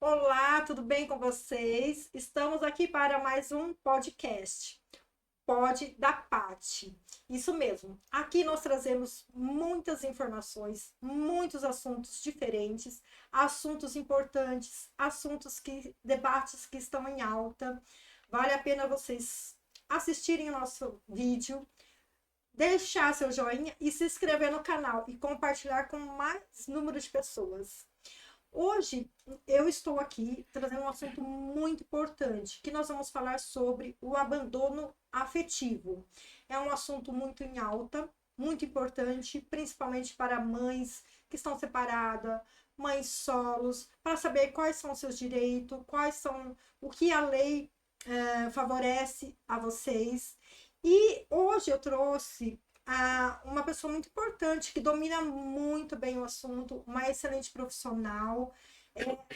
Olá, tudo bem com vocês? Estamos aqui para mais um podcast, Pod da Pati. Isso mesmo. Aqui nós trazemos muitas informações, muitos assuntos diferentes, assuntos importantes, debates que estão em alta. Vale a pena vocês assistirem o nosso vídeo, deixar seu joinha e se inscrever no canal e compartilhar com mais número de pessoas. Hoje eu estou aqui trazendo um assunto muito importante, que nós vamos falar sobre o abandono afetivo. É um assunto muito em alta, muito importante, principalmente para mães que estão separadas, mães solos, para saber quais são os seus direitos, quais são o que a lei favorece a vocês. E hoje eu trouxe uma pessoa muito importante que domina muito bem o assunto, uma excelente profissional,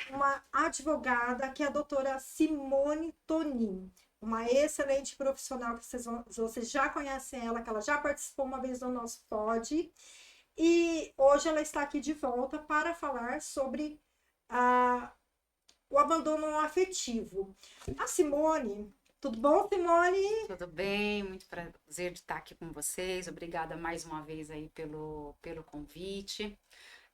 uma advogada, que é a doutora Simone Tonin. Uma excelente profissional que vocês já conhecem ela, que ela já participou uma vez do nosso pod. E hoje ela está aqui de volta para falar sobre o abandono afetivo. A Simone, tudo bom, Simone? Tudo bem? Muito prazer de estar aqui com vocês. Obrigada mais uma vez aí pelo convite.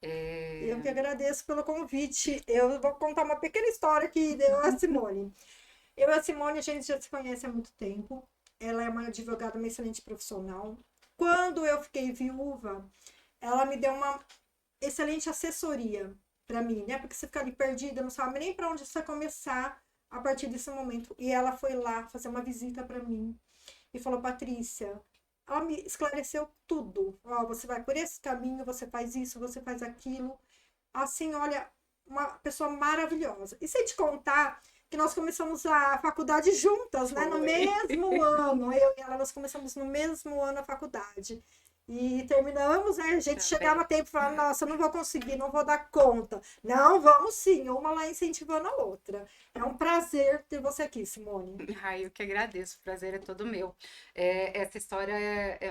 Eu É, que agradeço pelo convite. Eu vou contar uma pequena história que deu a Simone. Eu e a Simone, a gente já se conhece há muito tempo. Ela é uma advogada, uma excelente profissional. Quando eu fiquei viúva, ela me deu uma excelente assessoria para mim, né? Porque você fica ali perdida, não sabe nem para onde você começar a partir desse momento. E ela foi lá fazer uma visita para mim e falou: Patrícia, ela me esclareceu tudo. Ó, você vai por esse caminho, você faz isso, você faz aquilo. Assim, olha, uma pessoa maravilhosa. E sem te contar que nós começamos a faculdade juntas, né? No foi. mesmo ano. Eu e ela, nós começamos no mesmo ano a faculdade. E terminamos, né? A gente chegava a Também. tempo e falava, nossa, eu não vou conseguir, não vou dar conta. Não, vamos sim, uma lá incentivando a outra. É um prazer ter você aqui, Simone. Ai, eu que agradeço, o prazer é todo meu. Essa história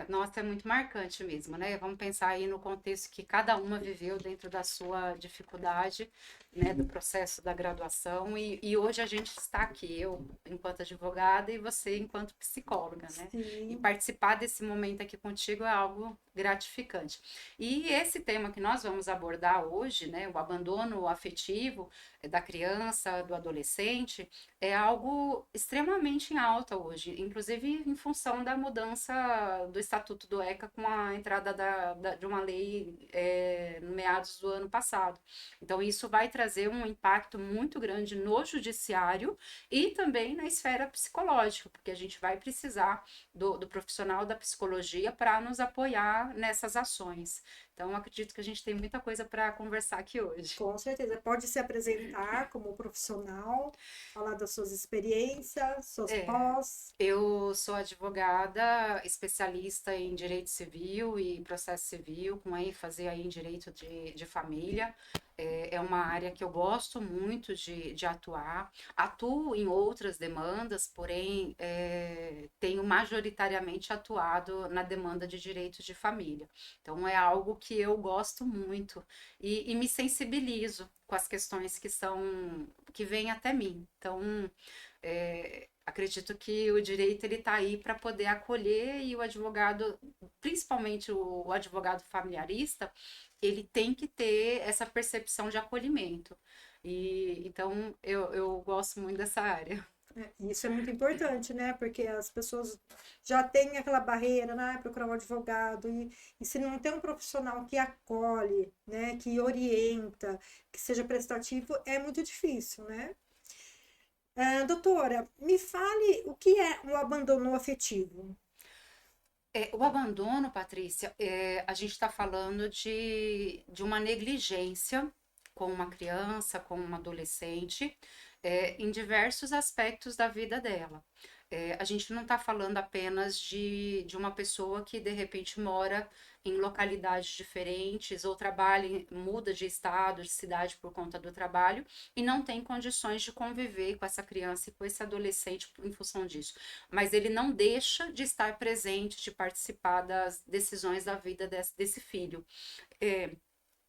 nossa, é muito marcante mesmo, né? Vamos pensar aí no contexto que cada uma viveu dentro da sua dificuldade, né, do processo da graduação, e hoje a gente está aqui, eu enquanto advogada e você enquanto psicóloga, né? E Sim. participar desse momento aqui contigo é algo gratificante. E esse tema que nós vamos abordar hoje, né, o abandono afetivo da criança, do adolescente, é algo extremamente em alta hoje, inclusive em função da mudança do Estatuto do ECA com a entrada de uma lei no meados do ano passado. Então, isso vai trazer um impacto muito grande no judiciário e também na esfera psicológica, porque a gente vai precisar do profissional da psicologia para nos apoiar nessas ações. Então, acredito que a gente tem muita coisa para conversar aqui hoje. Com certeza. Pode se apresentar como profissional, falar das suas experiências, suas É, pós. eu sou advogada especialista em direito civil e processo civil, com ênfase aí em direito de família. É uma área que eu gosto muito de atuar. Atuo em outras demandas, porém, tenho majoritariamente atuado na demanda de direitos de família. Então, é algo que eu gosto muito e me sensibilizo com as questões que vêm até mim. Então, acredito que o direito ele está aí para poder acolher e o advogado, principalmente o advogado familiarista, ele tem que ter essa percepção de acolhimento. E então eu gosto muito dessa área. Isso é muito importante, né? Porque as pessoas já têm aquela barreira, né? Procurar um advogado. E se não tem um profissional que acolhe, né? Que orienta, que seja prestativo, é muito difícil, né? Doutora, me fale o que é um abandono afetivo. O abandono, Patrícia, a gente está falando de uma negligência com uma criança, com uma adolescente, em diversos aspectos da vida dela. A gente não está falando apenas de uma pessoa que de repente mora em localidades diferentes ou trabalha, muda de estado, de cidade por conta do trabalho e não tem condições de conviver com essa criança e com esse adolescente em função disso. Mas ele não deixa de estar presente, de participar das decisões da vida desse filho. É,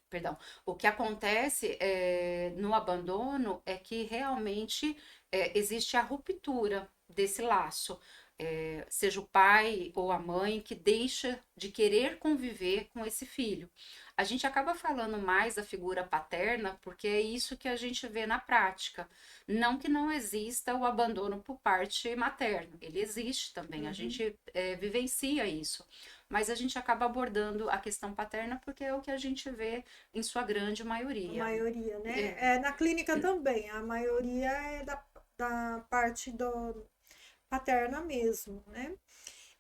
Perdão, o que acontece no abandono é que realmente existe a ruptura desse laço. Seja o pai ou a mãe que deixa de querer conviver com esse filho. A gente acaba falando mais da figura paterna porque é isso que a gente vê na prática. Não que não exista o abandono por parte materna, ele existe também, a Uhum. gente vivencia isso. Mas a gente acaba abordando a questão paterna porque é o que a gente vê em sua grande A maioria. maioria, né? É, É, na clínica também, a maioria é da parte paterna mesmo, né?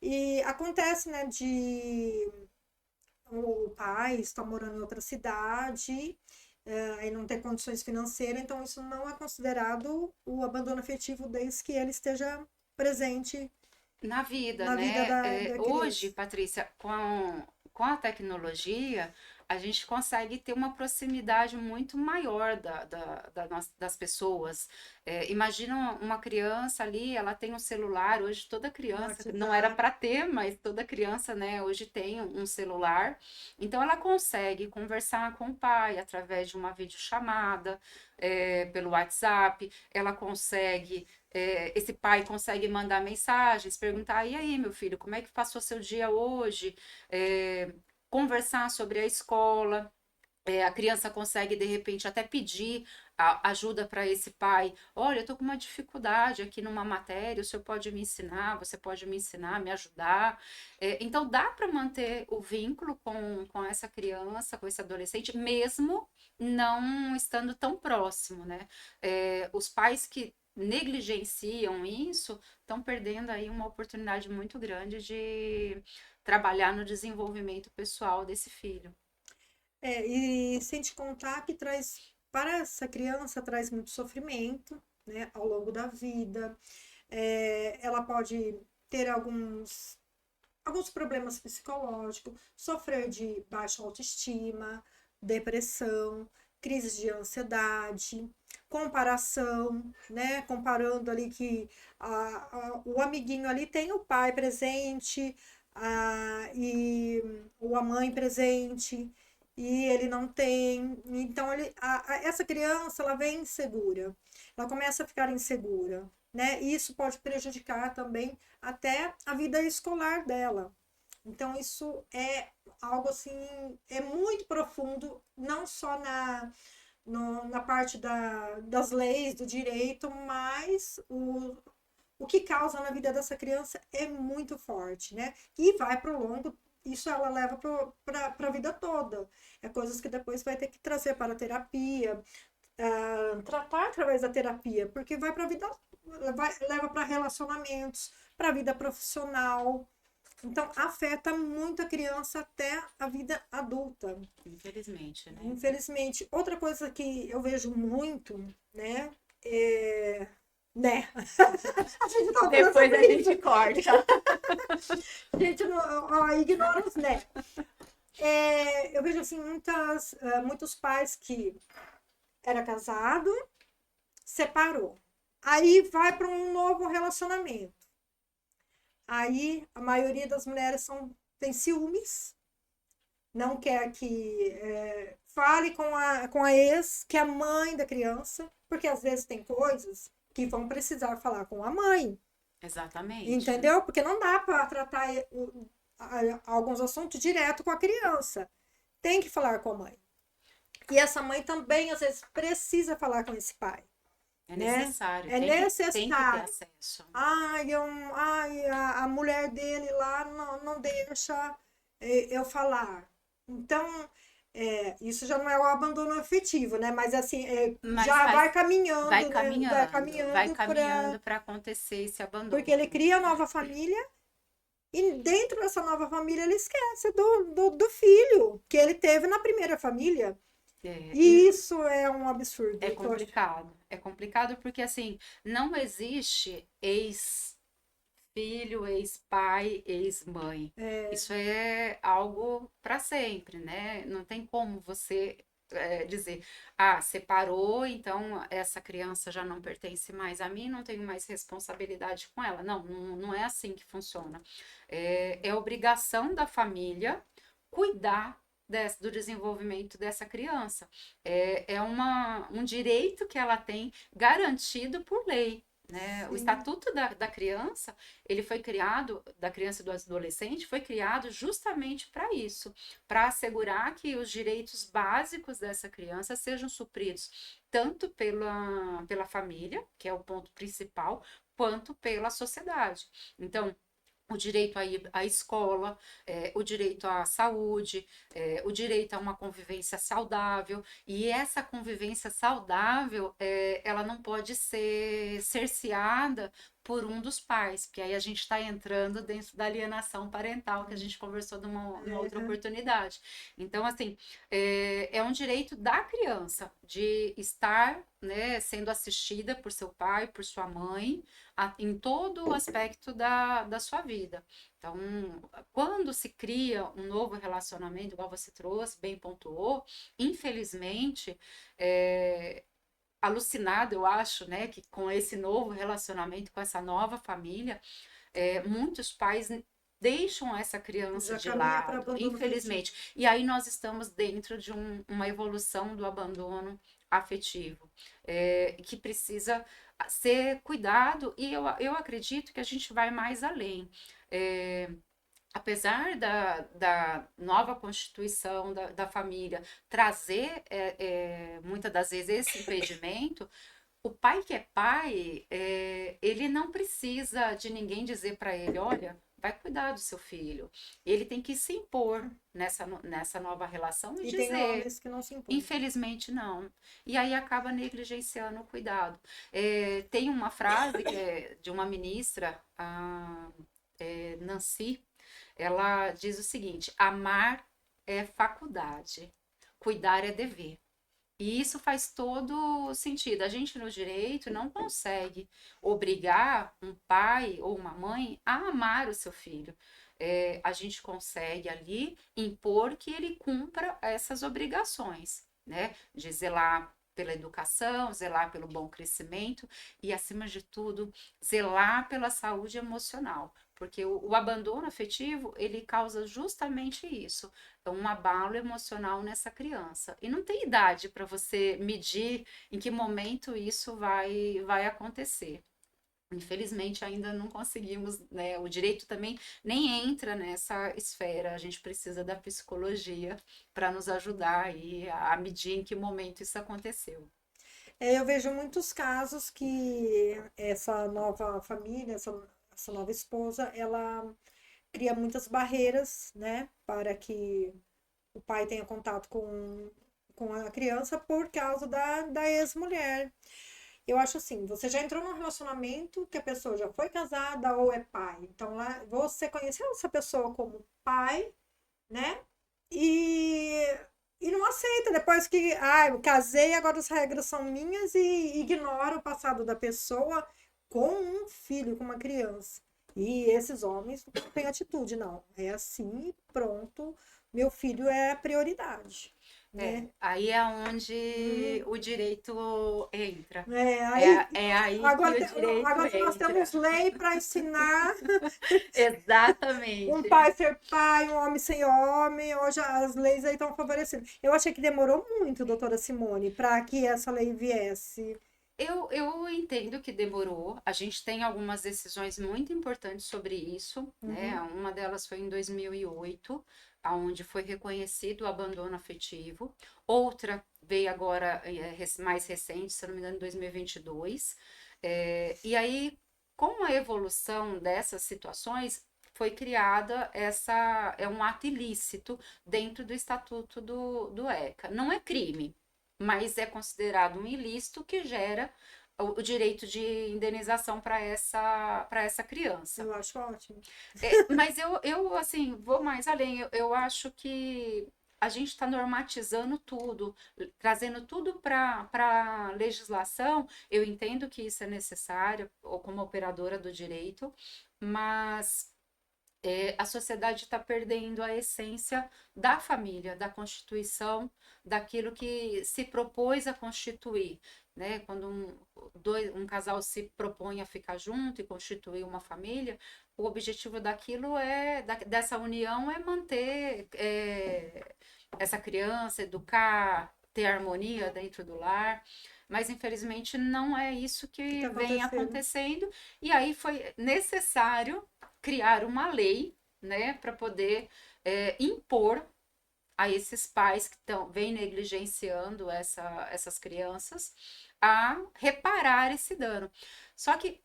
E acontece, né, de o pai está morando em outra cidade, aí não tem condições financeiras, então isso não é considerado o abandono afetivo desde que ele esteja presente na vida, na vida né? da Hoje, criança. Patrícia, com a tecnologia, a gente consegue ter uma proximidade muito maior das pessoas. Imagina uma criança ali, ela tem um celular, hoje toda Um criança, não era WhatsApp. para ter, mas toda criança, né, hoje tem um celular. Então, ela consegue conversar com o pai através de uma videochamada, pelo WhatsApp, ela consegue esse pai consegue mandar mensagens, perguntar: e aí, meu filho, como é que passou seu dia hoje? Conversar sobre a escola. A criança consegue, de repente, até pedir ajuda para esse pai. Olha, eu estou com uma dificuldade aqui numa matéria, o senhor pode me ensinar, você pode me ensinar, me ajudar. Então, dá para manter o vínculo com essa criança, com esse adolescente, mesmo não estando tão próximo, né? Os pais que negligenciam isso estão perdendo aí uma oportunidade muito grande de trabalhar no desenvolvimento pessoal desse filho. E sem te contar que traz, para essa criança, traz muito sofrimento, né, ao longo da vida. Ela pode ter alguns problemas psicológicos, sofrer de baixa autoestima, depressão, crises de ansiedade, comparação, né? Comparando ali que o amiguinho ali tem o pai presente e a mãe presente e ele não tem. Então essa criança ela vem insegura, ela começa a ficar insegura, né? E isso pode prejudicar também até a vida escolar dela. Então, isso é algo assim, é muito profundo, não só na parte das leis, do direito, mas o que causa na vida dessa criança é muito forte, né? E vai para o longo, isso ela leva para a vida toda. É coisas que depois vai ter que trazer para a terapia, tratar através da terapia, porque vai para a vida, leva para relacionamentos, para a vida profissional. Então, afeta muito a criança até a vida adulta. Infelizmente, né? Infelizmente, outra coisa que eu vejo muito, né, é... né? A gente tava falando Depois a sobre gente isso. corta. A gente não, ó, ignora os né. Eu vejo assim muitos pais que era casado, separou. Aí vai para um novo relacionamento. Aí a maioria das mulheres tem ciúmes, não quer que fale com a ex, que é a mãe da criança, porque às vezes tem coisas que vão precisar falar com a mãe, Exatamente. entendeu? Porque não dá para tratar alguns assuntos direto com a criança. Tem que falar com a mãe. E essa mãe também, às vezes, precisa falar com esse pai, É né? necessário, É tem que ter necessário. acesso. A mulher dele lá não deixa eu falar. Então, isso já não é o abandono afetivo, né? Mas assim, Mas já faz, vai caminhando, né? Vai vai caminhando para. caminhando para acontecer esse Porque ele abandono. cria nova família e dentro dessa nova família ele esquece do filho que ele teve na primeira família. E E isso é um absurdo. Que eu acho. é complicado porque assim, não existe ex-filho, ex-pai, ex-mãe. Isso é algo para sempre, né? Não tem como você dizer, separou, então essa criança já não pertence mais a mim, não tenho mais responsabilidade com ela. Não, não é assim que funciona. É obrigação da família cuidar do desenvolvimento dessa criança. É um direito que ela tem garantido por lei. Né? O Sim. Estatuto da Criança, ele foi criado, da criança e do adolescente, foi criado justamente para isso, para assegurar que os direitos básicos dessa criança sejam supridos tanto pela família, que é o ponto principal, quanto pela sociedade. Então, o direito a ir à escola, o direito à saúde, o direito a uma convivência saudável. E essa convivência saudável, ela não pode ser cerceada por um dos pais, porque aí a gente está entrando dentro da alienação parental que a gente conversou numa outra É, oportunidade. Então, assim, é um direito da criança de estar, né, sendo assistida por seu pai, por sua mãe, em todo o aspecto da sua vida. Então, quando se cria um novo relacionamento, igual você trouxe, bem pontuou, infelizmente, alucinado, eu acho, né, que com esse novo relacionamento, com essa nova família, muitos pais deixam essa criança já de caminha para lado, abandono afetivo. infelizmente. E aí nós estamos dentro de uma evolução do abandono afetivo, que precisa ser cuidado, e eu acredito que a gente vai mais além. É, apesar da nova constituição da família trazer, muitas das vezes, esse impedimento, o pai que é pai, ele não precisa de ninguém dizer para ele, olha, vai cuidar do seu filho. Ele tem que se impor nessa nova relação e E tem dizer, homens que não se impõem. infelizmente não. E aí acaba negligenciando o cuidado. Tem uma frase que é de uma ministra, Nancy, ela diz o seguinte: amar é faculdade, cuidar é dever. E isso faz todo sentido. A gente no direito não consegue obrigar um pai ou uma mãe a amar o seu filho. A gente consegue ali impor que ele cumpra essas obrigações, né? De zelar pela educação, zelar pelo bom crescimento e, acima de tudo, zelar pela saúde emocional. Porque o abandono afetivo, ele causa justamente isso, um abalo emocional nessa criança. E não tem idade para você medir em que momento isso vai acontecer. Infelizmente, ainda não conseguimos, né? O direito também nem entra nessa esfera. A gente precisa da psicologia para nos ajudar aí a medir em que momento isso aconteceu. Eu vejo muitos casos que essa nova família, essa nova esposa, ela cria muitas barreiras, né, para que o pai tenha contato com a criança por causa da ex-mulher. Eu acho assim, você já entrou num relacionamento que a pessoa já foi casada ou é pai. Então lá você conheceu essa pessoa como pai, né? E, e não aceita depois que, eu casei, agora as regras são minhas e ignora o passado da pessoa com um filho, com uma criança. E esses homens não têm atitude, não. É assim, pronto. Meu filho é a prioridade, né? Aí é onde Hum, o direito entra. aí É aí que o direito agora nós temos entra. lei para ensinar um Exatamente. pai ser pai, um homem ser homem. Hoje as leis aí estão favorecendo. Eu achei que demorou muito, doutora Simone, para que essa lei viesse. Eu entendo que demorou. A gente tem algumas decisões muito importantes sobre isso, né? Uhum. Uma delas foi em 2008, onde foi reconhecido o abandono afetivo. Outra veio agora, mais recente, se eu não me engano, em 2022. E aí, com a evolução dessas situações, foi criada um ato ilícito dentro do Estatuto do ECA. Não é crime, mas é considerado um ilícito que gera o direito de indenização para essa criança. Eu acho ótimo. Mas eu, assim, vou mais além. Eu acho que a gente está normatizando tudo, trazendo tudo para a legislação. Eu entendo que isso é necessário, ou como operadora do direito, mas A sociedade está perdendo a essência da família, da constituição, daquilo que se propôs a constituir, né? Quando um casal se propõe a ficar junto e constituir uma família, o objetivo daquilo dessa união é manter essa criança, educar, ter harmonia dentro do lar. Mas infelizmente não é isso que que está vem acontecendo? acontecendo, e aí foi necessário criar uma lei, né, para poder impor a esses pais que vêm negligenciando essas crianças a reparar esse dano. Só que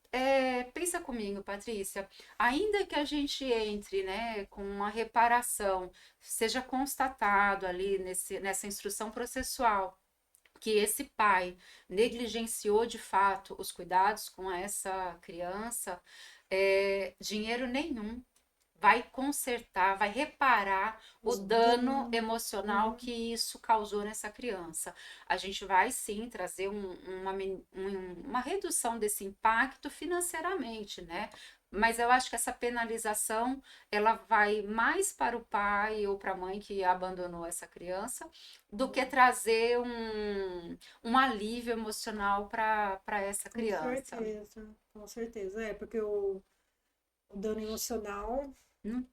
pensa comigo, Patrícia, ainda que a gente entre, né, com uma reparação, seja constatado ali nessa instrução processual que esse pai negligenciou de fato os cuidados com essa criança, dinheiro nenhum vai consertar, vai reparar o Os dano danos. emocional que isso causou nessa criança. A gente vai sim trazer uma redução desse impacto financeiramente, né? Mas eu acho que essa penalização ela vai mais para o pai ou para a mãe que abandonou essa criança do que trazer um alívio emocional para essa Com criança. certeza, com certeza. É, porque o dano emocional Não-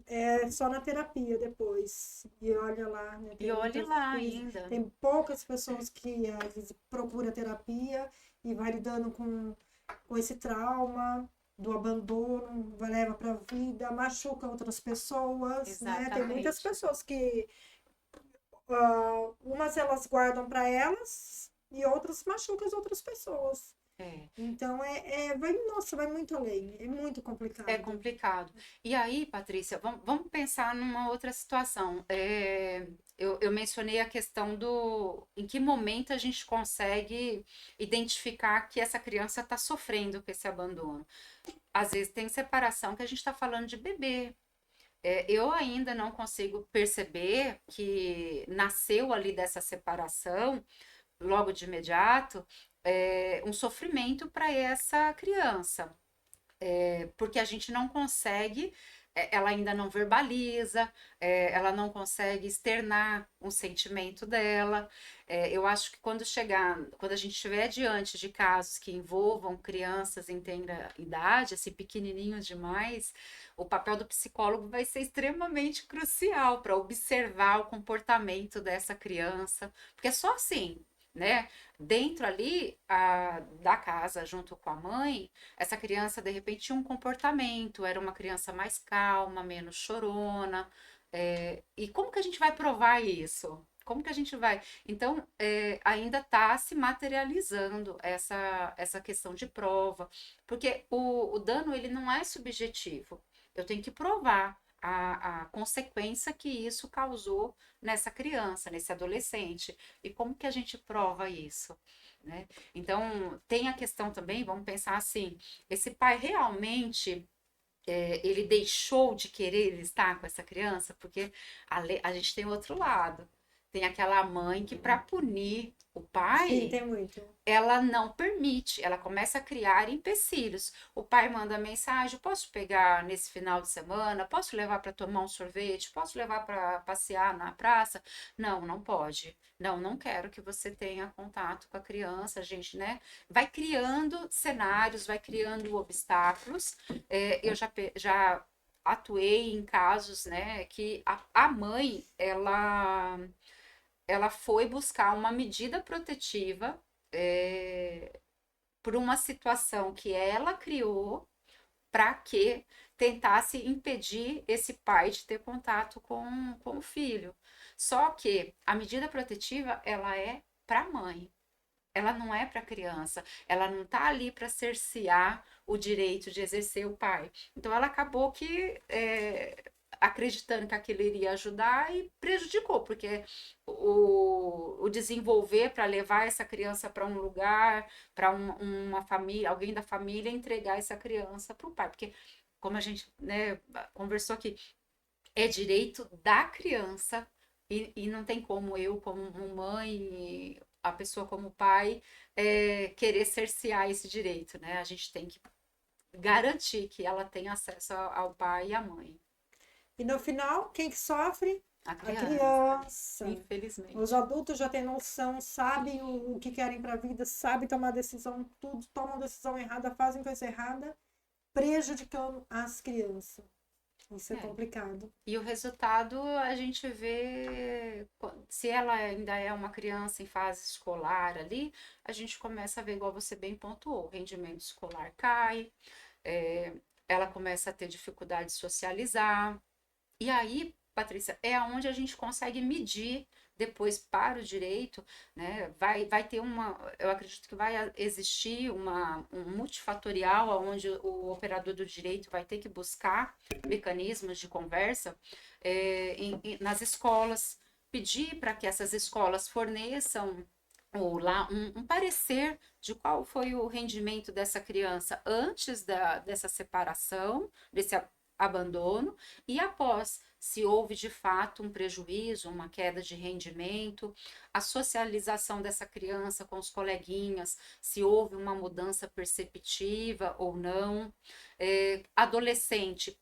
é só na terapia depois. E olha lá, né? E Tem olhe muitas lá vezes, ainda. tem poucas pessoas que às vezes procura terapia e vai lidando com esse trauma do abandono, vai leva para a vida, machuca outras pessoas, né? Tem muitas Exatamente. pessoas que umas elas guardam para elas e outras machucam as outras pessoas. É. Então vai, nossa, vai muito além, é muito É complicado. complicado. E aí, Patrícia, vamos pensar numa outra situação. Eu mencionei a questão do em que momento a gente consegue identificar que essa criança está sofrendo com esse abandono. Às vezes tem separação que a gente está falando de bebê. Eu ainda não consigo perceber que nasceu ali dessa separação, logo de imediato, um sofrimento para essa criança porque a gente não consegue, ela ainda não verbaliza, ela não consegue externar um sentimento dela. Eu acho que quando a gente estiver diante de casos que envolvam crianças em tenra idade, assim, pequenininhos demais, o papel do psicólogo vai ser extremamente crucial para observar o comportamento dessa criança, porque é só assim, né? Dentro ali da casa, junto com a mãe, essa criança de repente tinha um comportamento, era uma criança mais calma, menos chorona. E como que a gente vai provar isso? Como que a gente vai? Então, ainda está se materializando essa questão de prova, porque o dano ele não é subjetivo. Eu tenho que provar a consequência que isso causou nessa criança, nesse adolescente. E como que a gente prova isso? Né? Então, tem a questão também, vamos pensar assim, esse pai realmente ele deixou de querer estar com essa criança, porque a gente tem outro lado. Tem aquela mãe que, para punir o Sim, pai, tem muito. ela não permite, ela começa a criar empecilhos. O pai manda mensagem: posso pegar nesse final de semana? Posso levar para tomar um sorvete? Posso levar para passear na praça? Não, não pode. Não, não quero que você tenha contato com a criança, a gente, né? Vai criando cenários, vai criando obstáculos. Eu já atuei em casos, né, que a mãe, ela foi buscar uma medida protetiva por uma situação que ela criou para que tentasse impedir esse pai de ter contato com o filho. Só que a medida protetiva ela é para a mãe. Ela não é para a criança, ela não está ali para cercear o direito de exercer o pai. Então ela acabou que acreditando que aquilo iria ajudar e prejudicou, porque o desenvolver para levar essa criança para um lugar, para uma família, alguém da família entregar essa criança para o pai, porque como a gente né, conversou aqui, é direito da criança e não tem como eu, como mãe, a pessoa como pai, querer cercear esse direito, né? A gente tem que garantir que ela tenha acesso ao pai e à mãe. E no final, quem que sofre? A A criança, criança. Os infelizmente. adultos já têm noção, sabem o que querem para a vida, sabem tomar decisão, tudo, tomam decisão errada, fazem coisa errada, prejudicando as crianças. Isso é É. complicado. E o resultado a gente vê, se ela ainda é uma criança em fase escolar ali, a gente começa a ver, igual você bem pontuou, o rendimento escolar cai, é, ela começa a ter dificuldade de socializar. E aí, Patrícia, é onde a gente consegue medir depois para o direito, né? Vai ter eu acredito que vai existir um multifatorial, onde o operador do direito vai ter que buscar mecanismos de conversa nas escolas, pedir para que essas escolas forneçam ou lá um parecer de qual foi o rendimento dessa criança antes dessa separação, desse abandono, e após, se houve de fato um prejuízo, uma queda de rendimento, a socialização dessa criança com os coleguinhas, se houve uma mudança perceptiva ou não. Adolescente,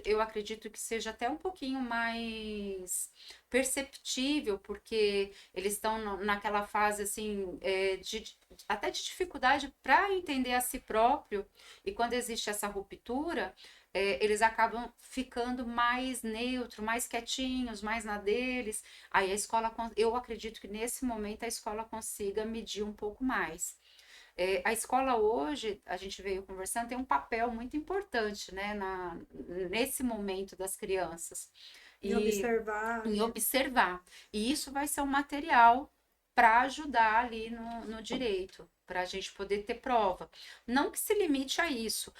eu acredito que seja até um pouquinho mais perceptível, porque eles estão naquela fase assim, até de dificuldade para entender a si próprio, e quando existe essa ruptura, eles acabam ficando mais neutro, mais quietinhos, mais na deles. Aí a escola, eu acredito que nesse momento a escola consiga medir um pouco mais. A escola hoje, a gente veio conversando, tem um papel muito importante, né, nesse momento das crianças. E E observar, em né? observar. E isso vai ser um material para ajudar ali no direito, para a gente poder ter prova. Não que se limite a isso.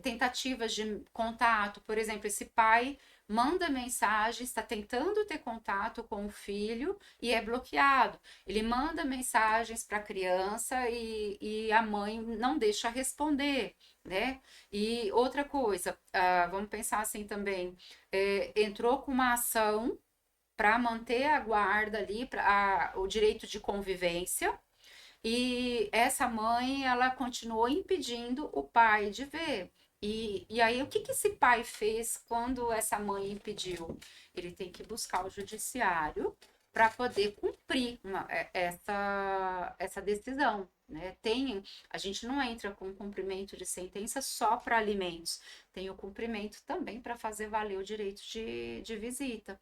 Tentativas de contato, por exemplo, esse pai manda mensagem, está tentando ter contato com o filho e é bloqueado. Ele manda mensagens para a criança e a mãe não deixa responder, né? E outra coisa, vamos pensar assim também, entrou com uma ação para manter a guarda ali, o direito de convivência, e essa mãe, ela continuou impedindo o pai de ver. E aí, o que, que esse pai fez quando essa mãe impediu? Ele tem que buscar o judiciário para poder cumprir essa decisão. Né? A gente não entra com cumprimento de sentença só para alimentos, tem o cumprimento também para fazer valer o direito de visita.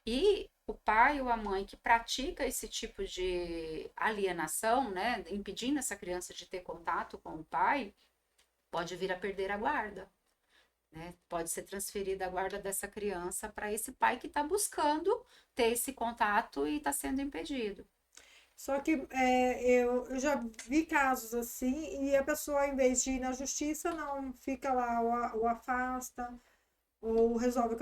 E o pai ou a mãe que pratica esse tipo de alienação, né, impedindo essa criança de ter contato com o pai, pode vir a perder a guarda, né? Pode ser transferida a guarda dessa criança para esse pai que está buscando ter esse contato e está sendo impedido. Só que eu já vi casos assim, e a pessoa, em vez de ir na justiça, não fica lá, o afasta, ou resolve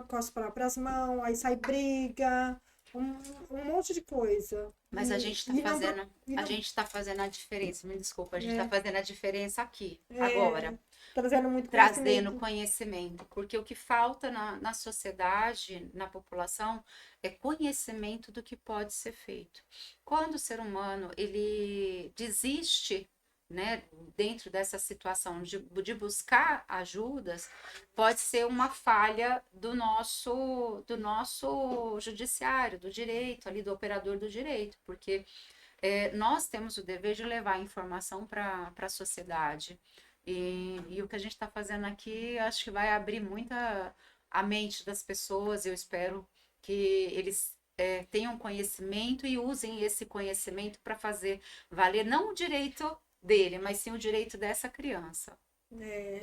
com as próprias mãos, aí sai briga, um, um monte de coisa. Mas E não, e a não gente está fazendo a diferença, me desculpa, a gente está é, fazendo a diferença aqui, é, agora. trazendo muito Trazendo conhecimento. conhecimento, porque o que falta na sociedade, na população, é conhecimento do que pode ser feito. Quando o ser humano ele desiste, né, dentro dessa situação de buscar ajudas, pode ser uma falha do nosso judiciário, do direito, ali do operador do direito, porque nós temos o dever de levar a informação para a sociedade. E o que a gente está fazendo aqui, acho que vai abrir muita a mente das pessoas. Eu espero que eles tenham conhecimento e usem esse conhecimento para fazer valer não o direito dele, mas sim o direito dessa criança. Né?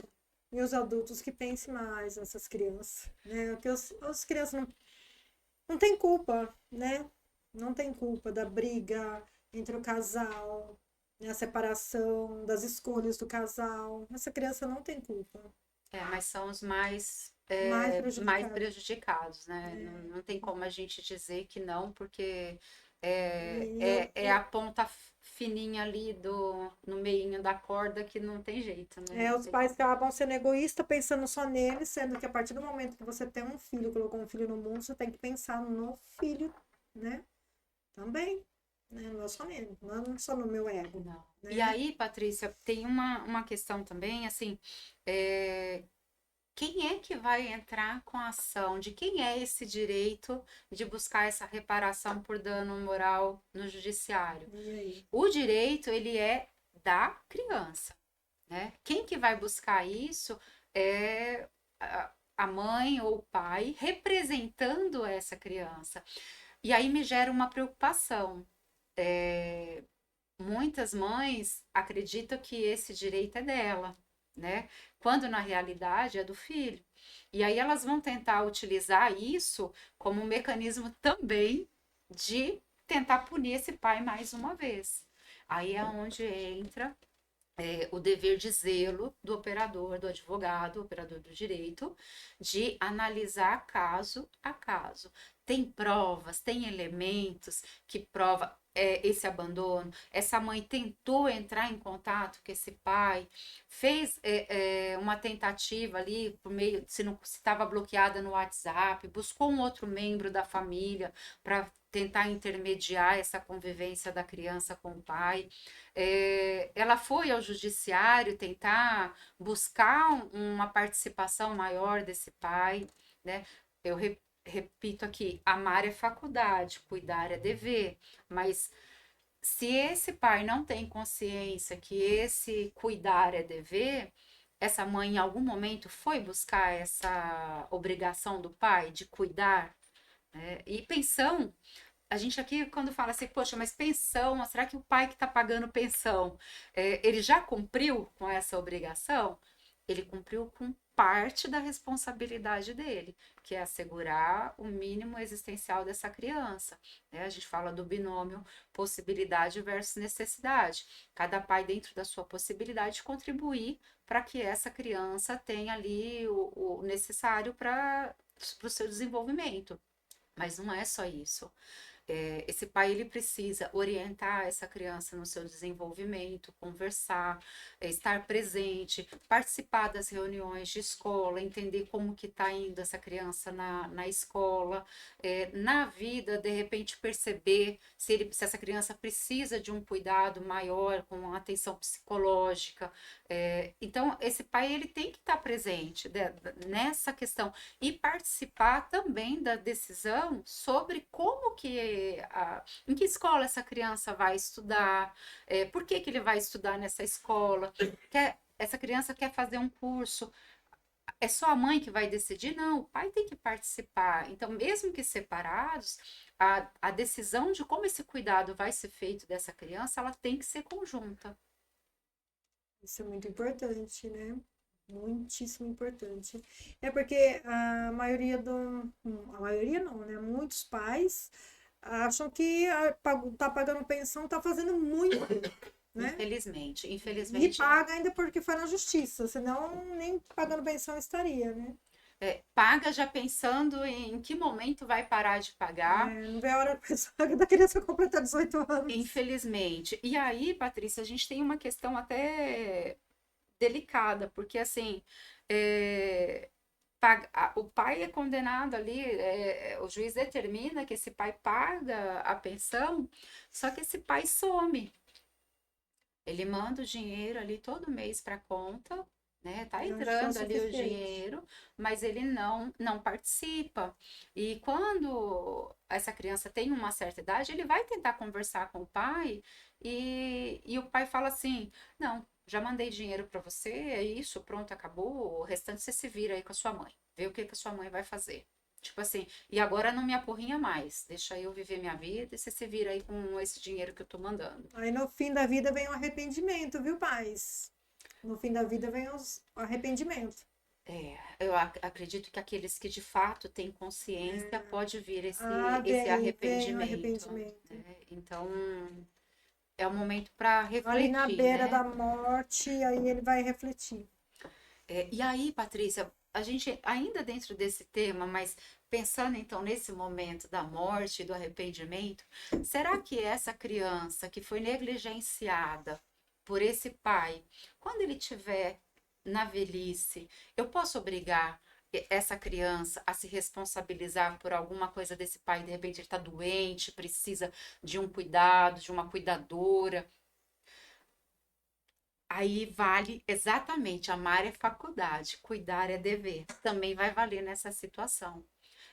E os adultos que pensem mais nessas crianças, né? Porque as crianças não têm culpa, né? Não tem culpa da briga entre o casal, né? A separação, das escolhas do casal. Essa criança não tem culpa. Mas são os mais, Mais mais prejudicada. prejudicados, né? Não tem como a gente dizer que não, porque E eu, é a ponta fininha ali no meinho da corda que não tem jeito, né? Não os tem pais como. acabam sendo egoístas, pensando só neles, sendo que a partir do momento que você tem um filho, colocou um filho no mundo, você tem que pensar no filho, né? Também. né? Não é só no meu ego, Não. né? E aí, Patrícia, tem uma questão também, assim, é, quem é que vai entrar com a ação? De quem é esse direito de buscar essa reparação por dano moral no judiciário? E aí? O direito, ele é da criança, né? Quem que vai buscar isso é a mãe ou o pai representando essa criança. E aí me gera uma preocupação. Muitas mães acreditam que esse direito é dela, né? Quando na realidade é do filho. E aí elas vão tentar utilizar isso como um mecanismo também de tentar punir esse pai mais uma vez. Aí é onde entra o dever de zelo do operador, do advogado, operador do direito, de analisar caso a caso. Tem provas, tem elementos que prova esse abandono. Essa mãe tentou entrar em contato com esse pai, fez uma tentativa ali por meio, se não se estava bloqueada no WhatsApp, buscou um outro membro da família para tentar intermediar essa convivência da criança com o pai. Ela foi ao judiciário tentar buscar uma participação maior desse pai, né? Eu repito aqui, amar é faculdade, cuidar é dever, mas se esse pai não tem consciência que esse cuidar é dever, essa mãe em algum momento foi buscar essa obrigação do pai de cuidar, né? E pensão, a gente aqui, quando fala assim, poxa, mas pensão, será que o pai que está pagando pensão, ele já cumpriu com essa obrigação? Ele cumpriu com parte da responsabilidade dele, que é assegurar o mínimo existencial dessa criança, né? A gente fala do binômio possibilidade versus necessidade. Cada pai, dentro da sua possibilidade, contribuir para que essa criança tenha ali o necessário para o seu desenvolvimento. Mas não é só isso. Esse pai ele precisa orientar essa criança no seu desenvolvimento, conversar, estar presente, participar das reuniões de escola, entender como que está indo essa criança na escola, na vida, de repente perceber se essa criança precisa de um cuidado maior, com atenção psicológica. Então, esse pai ele tem que estar presente nessa questão e participar também da decisão sobre como que em que escola essa criança vai estudar, por que ele vai estudar nessa escola, essa criança quer fazer um curso, é só a mãe que vai decidir? Não, o pai tem que participar. Então, mesmo que separados, a decisão de como esse cuidado vai ser feito dessa criança, ela tem que ser conjunta. Isso é muito importante, né? Muitíssimo importante. É porque a maioria do. A maioria não, né? Muitos pais acham que tá pagando pensão, tá fazendo muito, né? Infelizmente, E infelizmente, paga ainda porque foi na justiça, senão nem pagando pensão estaria, né? paga já pensando em que momento vai parar de pagar. Não vê a hora da criança completar 18 anos. Infelizmente. E aí, Patrícia, a gente tem uma questão até delicada, porque assim, é, o pai é condenado ali, o juiz determina que esse pai paga a pensão, só que esse pai some. Ele manda o dinheiro ali todo mês para a conta, né? Tá Não acho que é o entrando ali o suficiente. dinheiro, mas ele não participa. E quando essa criança tem uma certa idade, ele vai tentar conversar com o pai e o pai fala assim: "Não, já mandei dinheiro para você, é isso, pronto, acabou. O restante você se vira aí com a sua mãe. Vê o que que a sua mãe vai fazer." Tipo assim, e agora não me apurrinha mais. Deixa eu viver minha vida e você se vira aí com esse dinheiro que eu tô mandando. Aí no fim da vida vem o arrependimento, viu, pais? No fim da vida vem o arrependimento. Eu acredito que aqueles que de fato têm consciência pode vir esse Vem o arrependimento, arrependimento. né? Então, é um momento para Ali na refletir, beira da né? morte, aí ele vai refletir. E aí, Patrícia, a gente ainda dentro desse tema, mas pensando então nesse momento da morte e do arrependimento, será que essa criança que foi negligenciada por esse pai, quando ele tiver na velhice, eu posso obrigar essa criança a se responsabilizar por alguma coisa desse pai, de repente ele está doente, precisa de um cuidado, de uma cuidadora. Aí vale exatamente, amar é faculdade, cuidar é dever. Também vai valer nessa situação.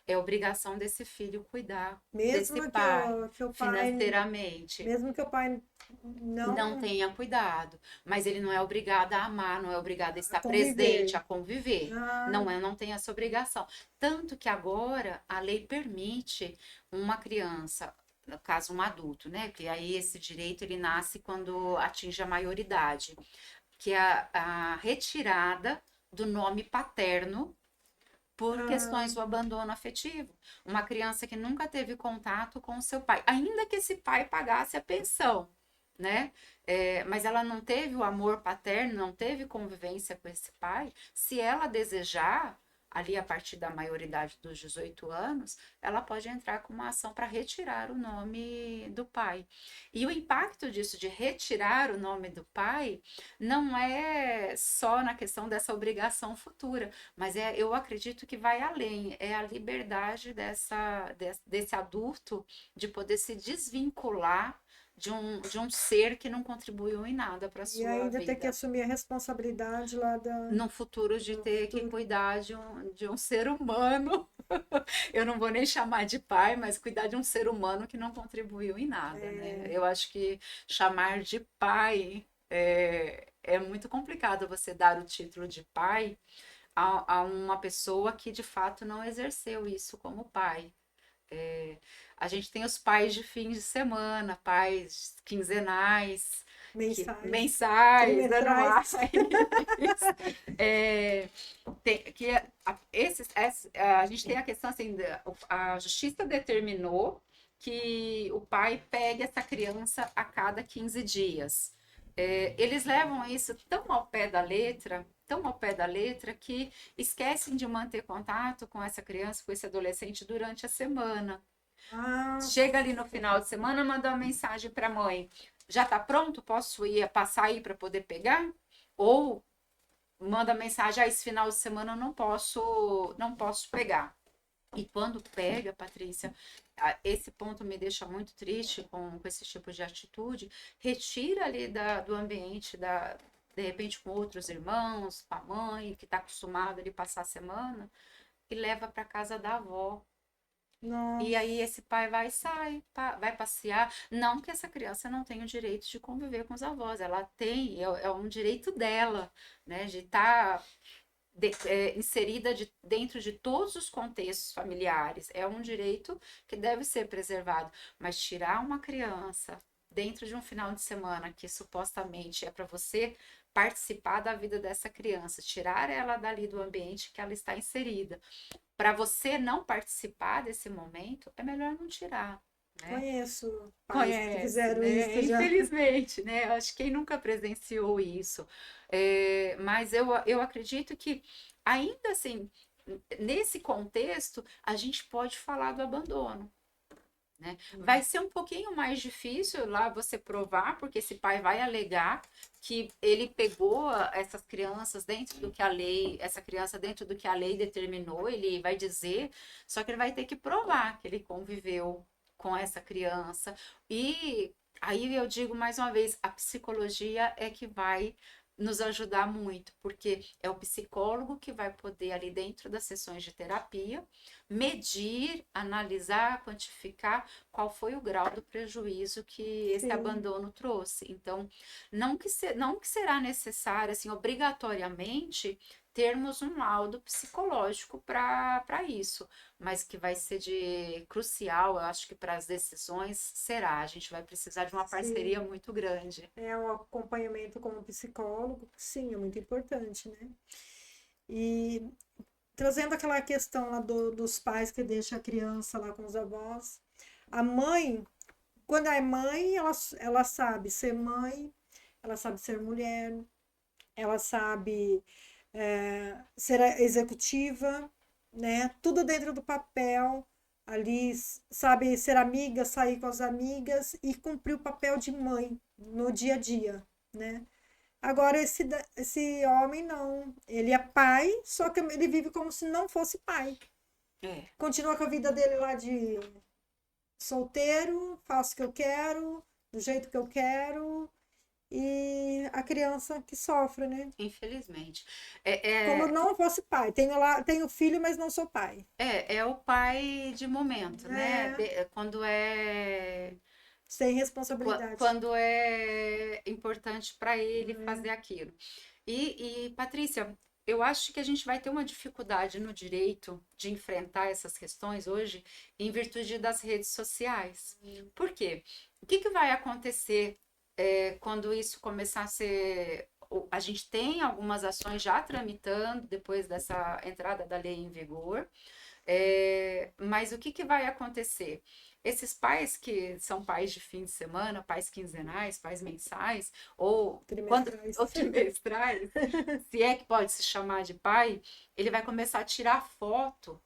É obrigação desse filho cuidar desse Mesmo pai que o pai, financeiramente. mesmo que o pai Não não tenha cuidado, mas ele não é obrigado a amar, não é obrigado a a estar presente, conviver. a conviver. Ah, Não tem essa obrigação. Tanto que agora a lei permite uma criança, no caso um adulto, né? Que aí esse direito ele nasce quando atinge a maioridade, que é a retirada do nome paterno por ah, questões do abandono afetivo. Uma criança que nunca teve contato com o seu pai, ainda que esse pai pagasse a pensão, né? Mas ela não teve o amor paterno, não teve convivência com esse pai. Se ela desejar, ali a partir da maioridade dos 18 anos, ela pode entrar com uma ação para retirar o nome do pai. E o impacto disso, de retirar o nome do pai, não é só na questão dessa obrigação futura, mas eu acredito que vai além, é a liberdade desse adulto de poder se desvincular de um ser que não contribuiu em nada para a e sua ainda ter que vida. assumir a responsabilidade lá No futuro de no ter que futuro. cuidar de um ser humano, eu não vou nem chamar de pai, mas cuidar de um ser humano que não contribuiu em nada, né? É, Eu acho que chamar de pai é muito complicado você dar o título de pai a uma pessoa que de fato não exerceu isso como pai. É, a gente tem os pais de fim de semana, pais quinzenais, mensais, mensais, trimestrais. anuais. É, a gente tem a questão assim, a justiça determinou que o pai pegue essa criança a cada 15 dias. Eles levam isso tão ao pé da letra, que esquecem de manter contato com essa criança, com esse adolescente durante a semana. Ah, Chega ali no final de semana, manda uma mensagem para a mãe: já está pronto? Posso ir passar aí para poder pegar? Ou manda mensagem: esse final de semana eu não posso pegar. E quando pega, Patrícia, esse ponto me deixa muito triste com esse tipo de atitude. Retira ali do ambiente de repente com outros irmãos, com a mãe, que está acostumado ali passar a semana, e leva para casa da avó. E aí nossa. esse pai vai e sai, vai passear. Não que essa criança não tenha o direito de conviver com os avós, ela tem, é um direito dela, né, de estar inserida dentro de todos os contextos familiares. É um direito que deve ser preservado. Mas tirar uma criança dentro de um final de semana que supostamente é para você participar da vida dessa criança, tirar ela dali do ambiente que ela está inserida, para você não participar desse momento, é melhor não tirar, né? Conheço pais que Conhece, fizeram né? isso já. Infelizmente, né? Eu acho que quem nunca presenciou isso. Mas eu acredito que, ainda assim, nesse contexto, a gente pode falar do abandono. Né? Vai ser um pouquinho mais difícil lá você provar, porque esse pai vai alegar que ele pegou essas crianças dentro do que a lei, essa criança dentro do que a lei determinou, ele vai dizer, só que ele vai ter que provar que ele conviveu com essa criança. E aí eu digo mais uma vez, a psicologia é que vai nos ajudar muito, porque é o psicólogo que vai poder ali dentro das sessões de terapia medir, analisar, quantificar qual foi o grau do prejuízo que esse Sim, abandono trouxe. Então, não que será necessário, assim, obrigatoriamente, termos um laudo psicológico para isso, mas que vai ser de crucial, eu acho que para as decisões será. A gente vai precisar de uma sim. parceria muito grande. É um acompanhamento como psicólogo, sim, é muito importante, né? E trazendo aquela questão lá dos pais que deixam a criança lá com os avós, a mãe, quando é mãe, ela sabe ser mãe, ela sabe ser mulher, ela sabe ser executiva, né? Tudo dentro do papel, ali sabe ser amiga, sair com as amigas e cumprir o papel de mãe no dia a dia, né? Agora, esse homem não. Ele é pai, só que ele vive como se não fosse pai. É, Continua com a vida dele lá de solteiro, faço o que eu quero, do jeito que eu quero, e a criança que sofre, né? infelizmente. Como É, não fosse pai. Tenho filho, mas não sou pai. é o pai de momento, né? É, Quando é sem responsabilidade. quando é importante para ele É. fazer aquilo. Patrícia, eu acho que a gente vai ter uma dificuldade no direito de enfrentar essas questões hoje em virtude das redes sociais. Por quê? O que vai acontecer quando isso começar a ser. A gente tem algumas ações já tramitando depois dessa entrada da lei em vigor. Mas o que vai acontecer? Esses pais que são pais de fim de semana, pais quinzenais, pais mensais, ou quando Trimestrais. ou trimestrais, se é que pode se chamar de pai, ele vai começar a tirar foto.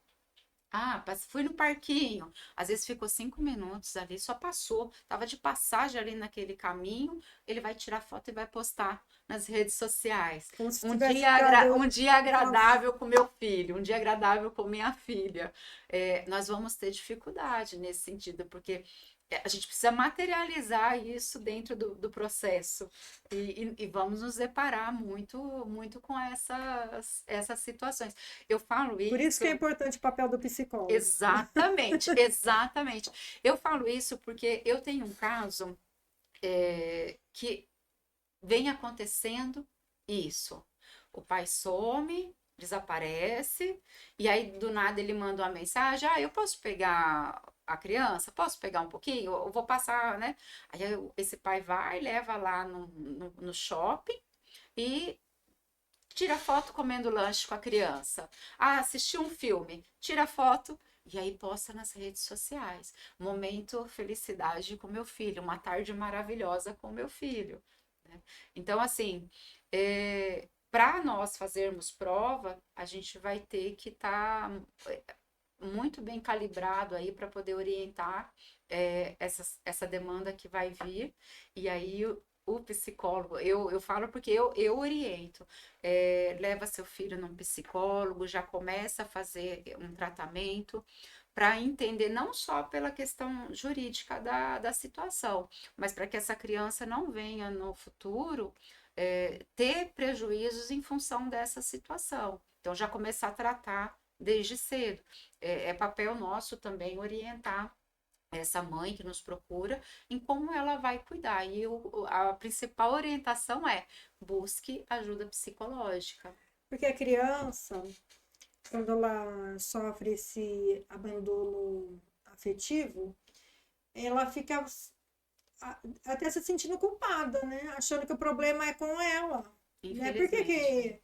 Ah, fui no parquinho. Às vezes ficou 5 minutos ali, só passou. Tava de passagem ali naquele caminho. Ele vai tirar foto e vai postar nas redes sociais. Como se Um tivesse dia, ficado. um dia Nossa, agradável com meu filho, um dia agradável com minha filha. Nós vamos ter dificuldade nesse sentido, porque a gente precisa materializar isso dentro do processo e vamos nos deparar muito, muito com essas situações. Eu falo por isso que é isso. importante o papel do psicólogo. Exatamente, exatamente. Eu falo isso porque eu tenho um caso que vem acontecendo isso. O pai some, desaparece, e aí do nada ele manda uma mensagem: ah, eu posso pegar a criança? Posso pegar um pouquinho? Eu vou passar, né? Aí esse pai vai, leva lá no shopping e tira foto comendo lanche com a criança. Ah, assistiu um filme, tira foto e aí posta nas redes sociais. Momento felicidade com meu filho, uma tarde maravilhosa com meu filho. Né? Então, assim, para nós fazermos prova, a gente vai ter que estar muito bem calibrado aí para poder orientar essa demanda que vai vir. E aí o psicólogo, eu falo porque eu oriento, leva seu filho num psicólogo, já começa a fazer um tratamento para entender não só pela questão jurídica da situação, mas para que essa criança não venha no futuro ter prejuízos em função dessa situação. Então, já começar a tratar desde cedo. É papel nosso também orientar essa mãe que nos procura em como ela vai cuidar. E a principal orientação é busque ajuda psicológica. Porque a criança, quando ela sofre esse abandono afetivo, ela fica até se sentindo culpada, né? Achando que o problema é com ela. Né? Por que, Infelizmente. que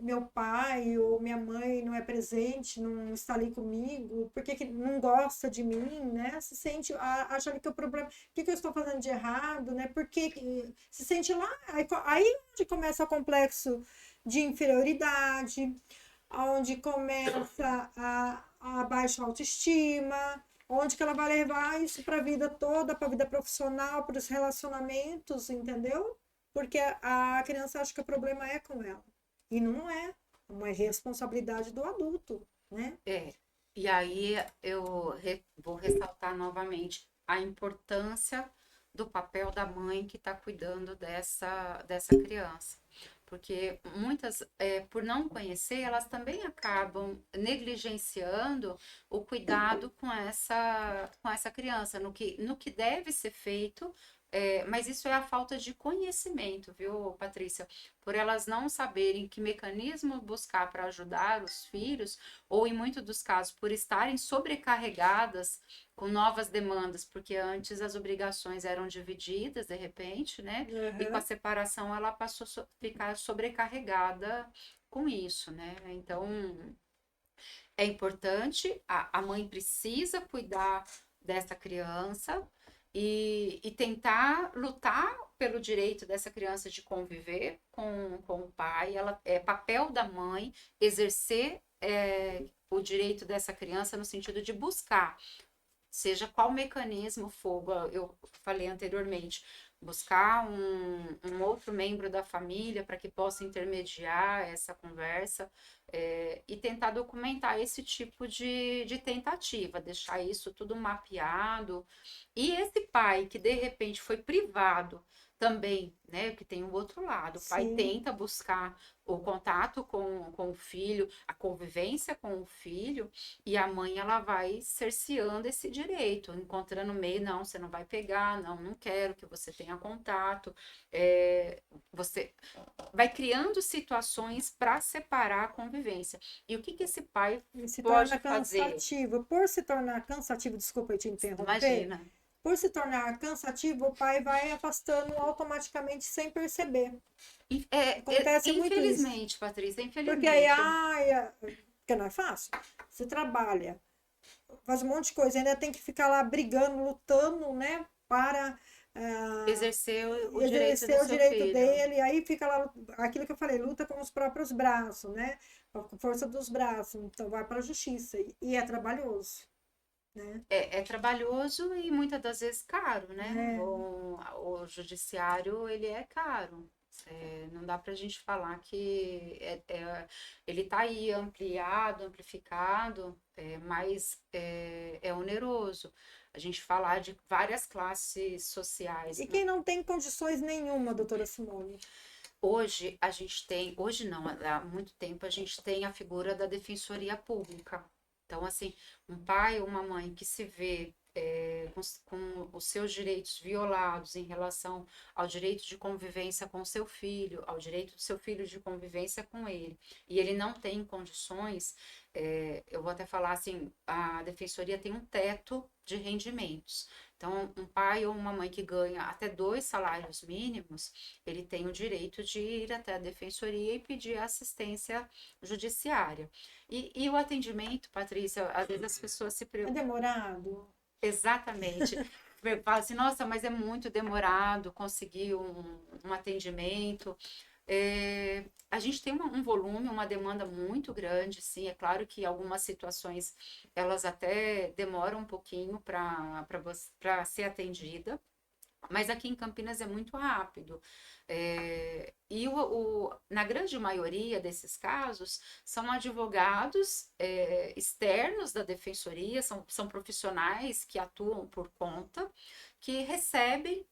meu pai ou minha mãe não é presente, não está ali comigo? Por que, que não gosta de mim, né? Se sente achando que o problema, o que, que eu estou fazendo de errado, né? Por que se sente lá? Aí onde começa o complexo de inferioridade, onde começa a baixa autoestima, onde que ela vai levar isso para a vida toda, para a vida profissional, para os relacionamentos, entendeu? Porque a criança acha que o problema é com ela. E não é. É uma responsabilidade do adulto, né? É. E aí eu vou ressaltar novamente a importância do papel da mãe que está cuidando dessa criança. Porque muitas, por não conhecer, elas também acabam negligenciando o cuidado com essa criança, no que deve ser feito, mas isso é a falta de conhecimento, viu, Patrícia? Por elas não saberem que mecanismo buscar para ajudar os filhos, ou em muitos dos casos, por estarem sobrecarregadas com novas demandas, porque antes as obrigações eram divididas, de repente, né? E com a Uhum. separação ela passou a ficar sobrecarregada com isso, né? Então é importante, a mãe precisa cuidar dessa criança e tentar lutar pelo direito dessa criança de conviver com o pai. É papel da mãe exercer o direito dessa criança no sentido de buscar seja qual mecanismo for, eu falei anteriormente, buscar um outro membro da família para que possa intermediar essa conversa, e tentar documentar esse tipo de tentativa, deixar isso tudo mapeado. E esse pai que de repente foi privado também, né? Que tem o outro lado. O pai Sim. tenta buscar o contato com o filho, a convivência com o filho, e a mãe ela vai cerceando esse direito, encontrando meio, não, você não vai pegar, não, não quero que você tenha contato. Você vai criando situações para separar a convivência. E o que que esse pai E se pode torna fazer? cansativo. Por se tornar cansativo, desculpa eu te interromper, Imagina. por se tornar cansativo, o pai vai afastando automaticamente sem perceber. Acontece muito isso. Infelizmente, Patrícia, Porque aí, infelizmente. porque não é fácil. Você trabalha, faz um monte de coisa, ainda tem que ficar lá brigando, lutando, né, para Exercer o direito do exercer o seu direito filho. dele, aí fica lá, aquilo que eu falei, luta com os próprios braços, né, com força dos braços, então vai para a justiça, e é trabalhoso, né. É trabalhoso e muitas das vezes caro, né? É, O judiciário, ele é caro. Não dá para a gente falar que ele está aí ampliado, amplificado, mas é oneroso. A gente falar de várias classes sociais. e quem não tem condições nenhuma, doutora Simone? Hoje a gente tem, hoje não, há muito tempo a gente tem a figura da defensoria pública. Então, assim, um pai ou uma mãe que se vê com os seus direitos violados em relação ao direito de convivência com seu filho, ao direito do seu filho de convivência com ele, e ele não tem condições, eu vou até falar assim, a defensoria tem um teto de rendimentos. Então, um pai ou uma mãe que ganha até 2 salários mínimos, ele tem o direito de ir até a defensoria e pedir assistência judiciária. E o atendimento, Patrícia, às vezes as pessoas se É preocupam. demorado? Exatamente. Fala assim, nossa, mas é muito demorado conseguir um atendimento. A gente tem um volume, uma demanda muito grande, sim. É claro que algumas situações elas até demoram um pouquinho para ser atendida, mas aqui em Campinas é muito rápido. Na grande maioria desses casos, são advogados externos da defensoria, são profissionais que atuam por conta, que recebem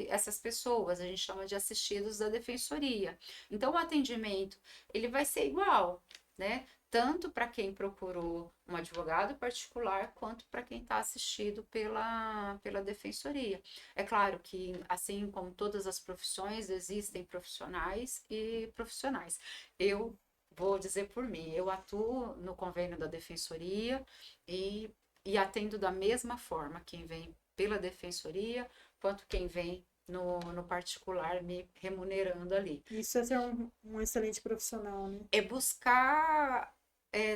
essas pessoas, a gente chama de assistidos da defensoria. Então, o atendimento, ele vai ser igual, né? Tanto para quem procurou um advogado particular, quanto para quem está assistido pela defensoria. É claro que, assim como todas as profissões, existem profissionais e profissionais. Eu vou dizer por mim, eu atuo no convênio da defensoria e atendo da mesma forma quem vem pela defensoria, quanto quem vem no particular me remunerando ali. Isso é ser um excelente profissional, né? É buscar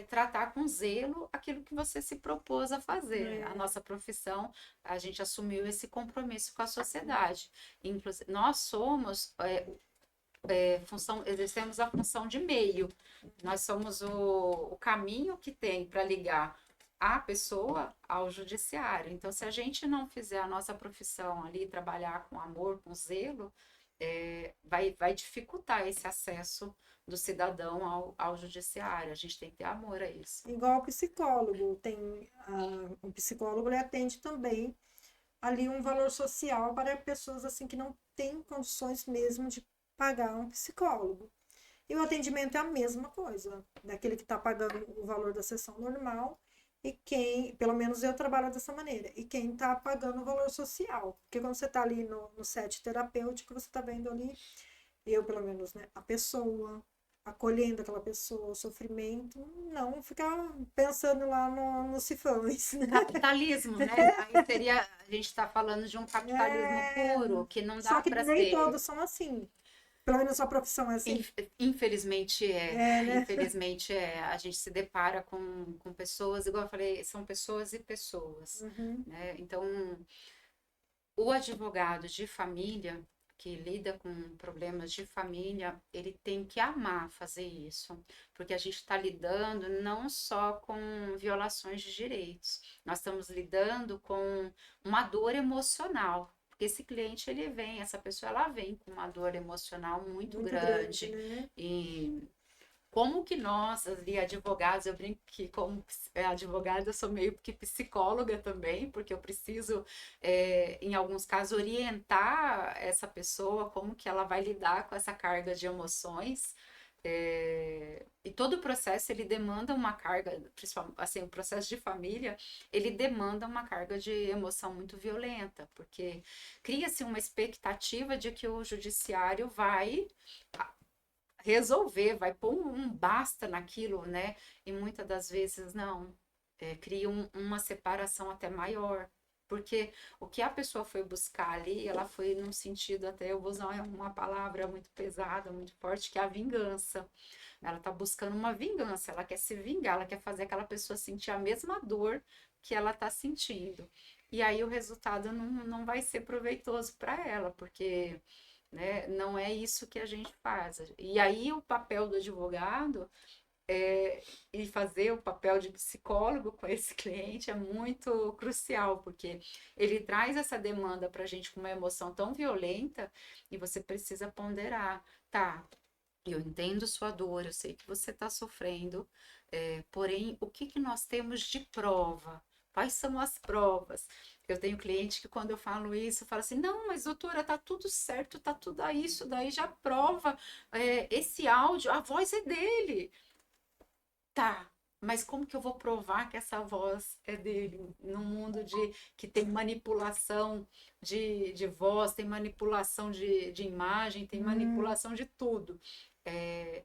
tratar com zelo aquilo que você se propôs a fazer. A É, nossa profissão, a gente assumiu esse compromisso com a sociedade. Inclusive, nós somos exercemos a função de meio. Nós somos o caminho que tem para ligar a pessoa ao judiciário. Então, se a gente não fizer a nossa profissão ali, trabalhar com amor, com zelo, vai dificultar esse acesso do cidadão ao judiciário. A gente tem que ter amor a isso. igual o psicólogo, o psicólogo ele atende também ali um valor social para pessoas assim que não têm condições mesmo de pagar um psicólogo. E o atendimento é a mesma coisa, daquele que está pagando o valor da sessão normal e quem, pelo menos eu trabalho dessa maneira, e quem está pagando o valor social. Porque quando você está ali no set terapêutico, você está vendo ali, eu pelo menos, né, a pessoa, acolhendo aquela pessoa, o sofrimento, não ficar pensando lá nos sifões, né? Capitalismo, né? Aí seria, a gente está falando de um capitalismo É, puro, que não só dá que para nem ser. todos são assim. Pelo menos a sua profissão é assim. Infelizmente é, É, né? infelizmente é. A gente se depara com pessoas, igual eu falei, são pessoas e pessoas, Uhum. né? Então, o advogado de família que lida com problemas de família, ele tem que amar fazer isso, porque a gente está lidando não só com violações de direitos, nós estamos lidando com uma dor emocional, Porque esse cliente, ele vem, essa pessoa, ela vem com uma dor emocional muito Muito grande, grande. né? E como que nós, ali, advogados, eu brinco que como advogada eu sou meio que psicóloga também, porque eu preciso, em alguns casos, orientar essa pessoa como que ela vai lidar com essa carga de emoções. E todo o processo, ele demanda uma carga, principalmente, assim, o processo de família, ele demanda uma carga de emoção muito violenta, porque cria-se uma expectativa de que o judiciário vai resolver, vai pôr um basta naquilo, né? E muitas das vezes não. Cria uma separação até maior. Porque o que a pessoa foi buscar ali, ela foi num sentido, até eu vou usar uma palavra muito pesada, muito forte, que é a vingança. Ela está buscando uma vingança, ela quer se vingar, ela quer fazer aquela pessoa sentir a mesma dor que ela está sentindo. E aí o resultado não vai ser proveitoso para ela, porque, né, não é isso que a gente faz. E aí o papel do advogado e fazer o papel de psicólogo com esse cliente é muito crucial, porque ele traz essa demanda para a gente com uma emoção tão violenta e você precisa ponderar, tá? Eu entendo sua dor, eu sei que você está sofrendo, porém, o que que nós temos de prova? Quais são as provas? Eu tenho cliente que quando eu falo isso, fala assim, não, mas doutora, tá tudo certo, tá tudo aí, isso daí já prova, esse áudio, a voz é dele. Tá, mas como que eu vou provar que essa voz é dele num mundo que tem manipulação de voz, tem manipulação de imagem, tem Hum, manipulação de tudo.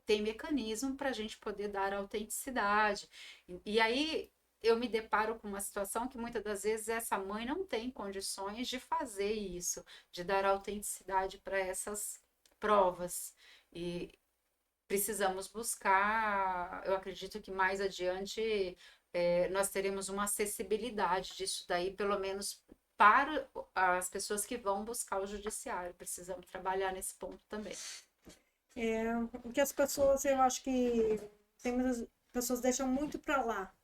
Tem mecanismo para a gente poder dar autenticidade. E aí eu me deparo com uma situação que muitas das vezes essa mãe não tem condições de fazer isso, de dar autenticidade para essas provas. E, precisamos buscar, eu acredito que mais adiante nós teremos uma acessibilidade disso daí, pelo menos para as pessoas que vão buscar o judiciário. Precisamos trabalhar nesse ponto também. o que as pessoas, eu acho que tem muitas pessoas deixam muito para lá,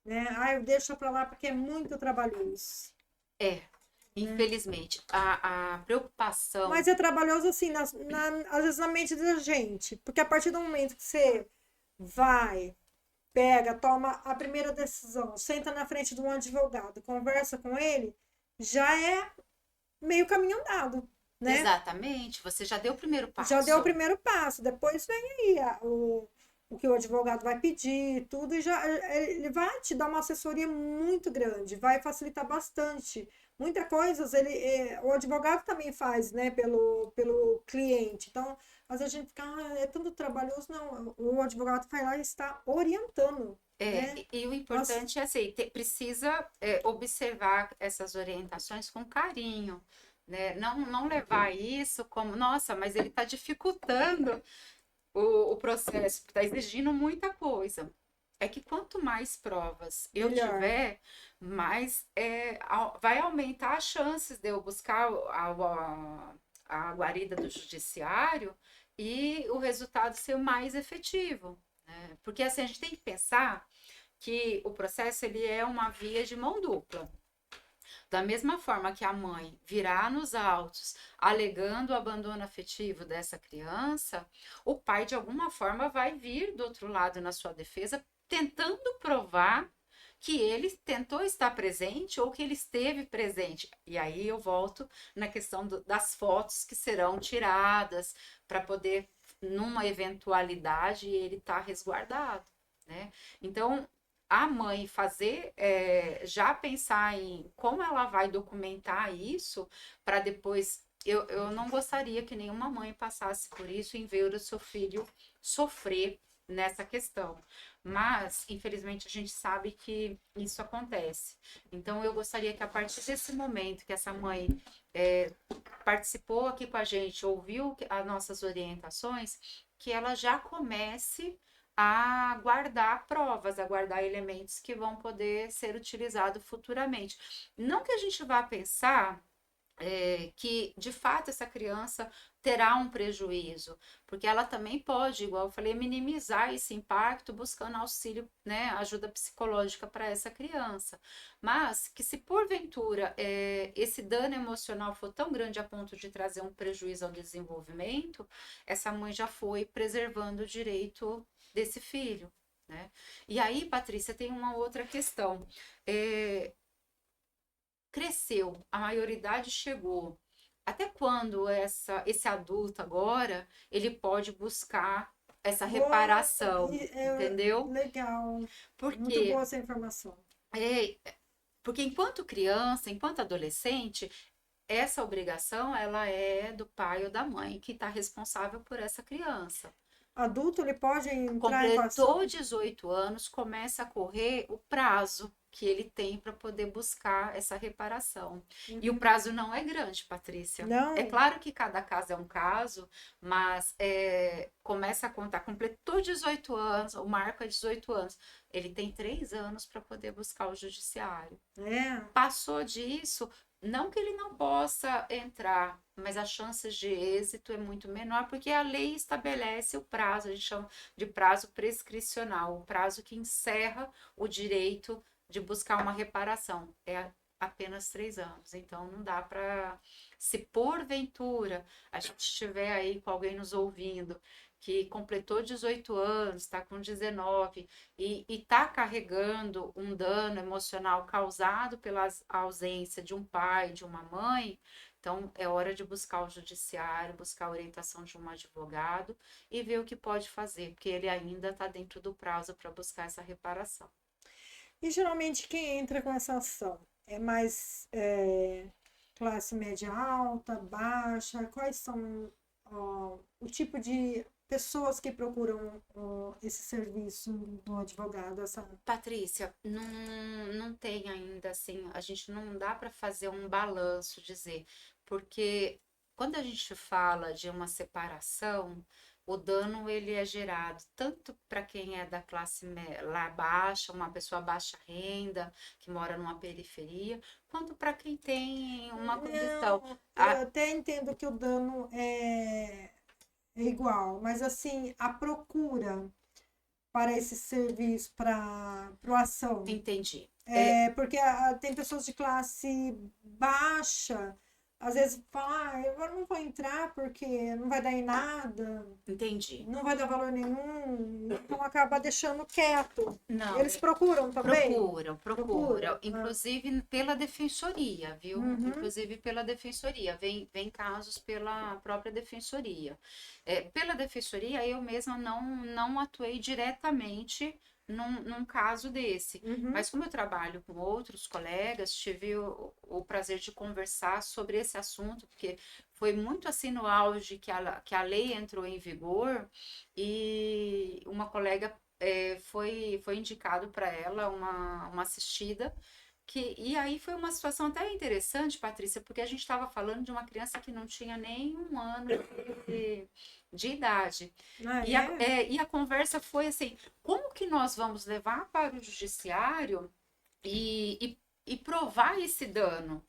né? Ah, eu deixo para lá porque é muito trabalhoso, É, né? infelizmente, a preocupação Mas é trabalhoso assim, às vezes na mente da gente, porque a partir do momento que você vai, pega, toma a primeira decisão, senta na frente de um advogado, conversa com ele, já é meio caminho andado, né? exatamente, você já deu o primeiro Já deu o passo. primeiro passo, depois vem aí o que o advogado vai pedir, tudo, e já ele vai te dar uma assessoria muito grande, vai facilitar bastante. Muita coisas o advogado também faz, né, pelo cliente. Então, às vezes a gente fica, é tanto trabalhoso, não. O advogado vai lá e está orientando, né? E o Nossa, importante é assim, precisa observar essas orientações com carinho, né? Não levar isso como, nossa, mas ele está dificultando o processo, está exigindo muita coisa. É que quanto mais provas eu melhor. tiver, mais vai aumentar as chances de eu buscar a guarida do judiciário e o resultado ser mais efetivo, né? Porque assim, a gente tem que pensar que o processo ele é uma via de mão dupla. Da mesma forma que a mãe virá nos autos alegando o abandono afetivo dessa criança, o pai de alguma forma vai vir do outro lado na sua defesa tentando provar que ele tentou estar presente ou que ele esteve presente. E aí eu volto na questão das fotos que serão tiradas para poder, numa eventualidade, ele estar resguardado, né? Então, a mãe fazer, já pensar em como ela vai documentar isso para depois. Eu não gostaria que nenhuma mãe passasse por isso em ver o seu filho sofrer nessa questão. Mas, infelizmente, a gente sabe que isso acontece. Então, eu gostaria que a partir desse momento que essa mãe participou aqui com a gente, ouviu as nossas orientações, que ela já comece a guardar provas, a guardar elementos que vão poder ser utilizados futuramente. Não que a gente vá pensar que de fato essa criança terá um prejuízo, porque ela também pode, igual eu falei, minimizar esse impacto buscando auxílio, né, ajuda psicológica para essa criança. Mas que se porventura esse dano emocional for tão grande a ponto de trazer um prejuízo ao desenvolvimento, essa mãe já foi preservando o direito desse filho. Né? E aí, Patrícia, tem uma outra questão. Cresceu, a maioridade chegou. Até quando esse adulto agora ele pode buscar essa Boa, reparação, entendeu? legal. Muito Porque boa essa informação. é, porque enquanto criança, enquanto adolescente, essa obrigação ela é do pai ou da mãe que está responsável por essa criança. Adulto, ele pode entrar com ação? Completou 18 anos, começa a correr o prazo que ele tem para poder buscar essa reparação. E o prazo não é grande, Patrícia. É Não? claro que cada caso é um caso, mas começa a contar. Completou 18 anos, o marco é 18 anos. Ele tem 3 anos para poder buscar o judiciário. É. Passou disso, não que ele não possa entrar, mas as chances de êxito é muito menor, porque a lei estabelece o prazo, a gente chama de prazo prescricional, o prazo que encerra o direito de buscar uma reparação. É apenas 3 anos. Então, não dá para. Se porventura a gente estiver aí com alguém nos ouvindo que completou 18 anos, está com 19 e está carregando um dano emocional causado pela ausência de um pai, de uma mãe, então é hora de buscar o judiciário, buscar a orientação de um advogado e ver o que pode fazer, porque ele ainda está dentro do prazo para buscar essa reparação. E geralmente quem entra com essa ação é mais classe média alta, baixa? Quais são o tipo de pessoas que procuram esse serviço do advogado? Patrícia, não tem ainda assim, a gente não dá para fazer um balanço, dizer, porque quando a gente fala de uma separação, o dano ele é gerado tanto para quem é da lá baixa, uma pessoa baixa renda, que mora numa periferia, quanto para quem tem uma condição. Não, eu até entendo que o dano é igual, mas assim, a procura para esse serviço, para a ação. Entendi. Porque tem pessoas de classe baixa, às vezes falam, eu não vou entrar porque não vai dar em nada, Entendi. não vai dar valor nenhum, então acaba deixando quieto. Não, Eles procuram também? procuram. Inclusive pela defensoria, viu? Uhum. Inclusive pela defensoria. Vem casos pela própria defensoria. Pela defensoria, eu mesma não atuei diretamente num caso desse. Uhum. Mas como eu trabalho com outros colegas, tive o prazer de conversar sobre esse assunto, porque foi muito assim no auge que a lei entrou em vigor e uma colega foi indicado para ela uma assistida. E aí foi uma situação até interessante, Patrícia, porque a gente estava falando de uma criança que não tinha nem 1 ano de idade. Ah, E a conversa foi assim: como que nós vamos levar para o judiciário e provar esse dano?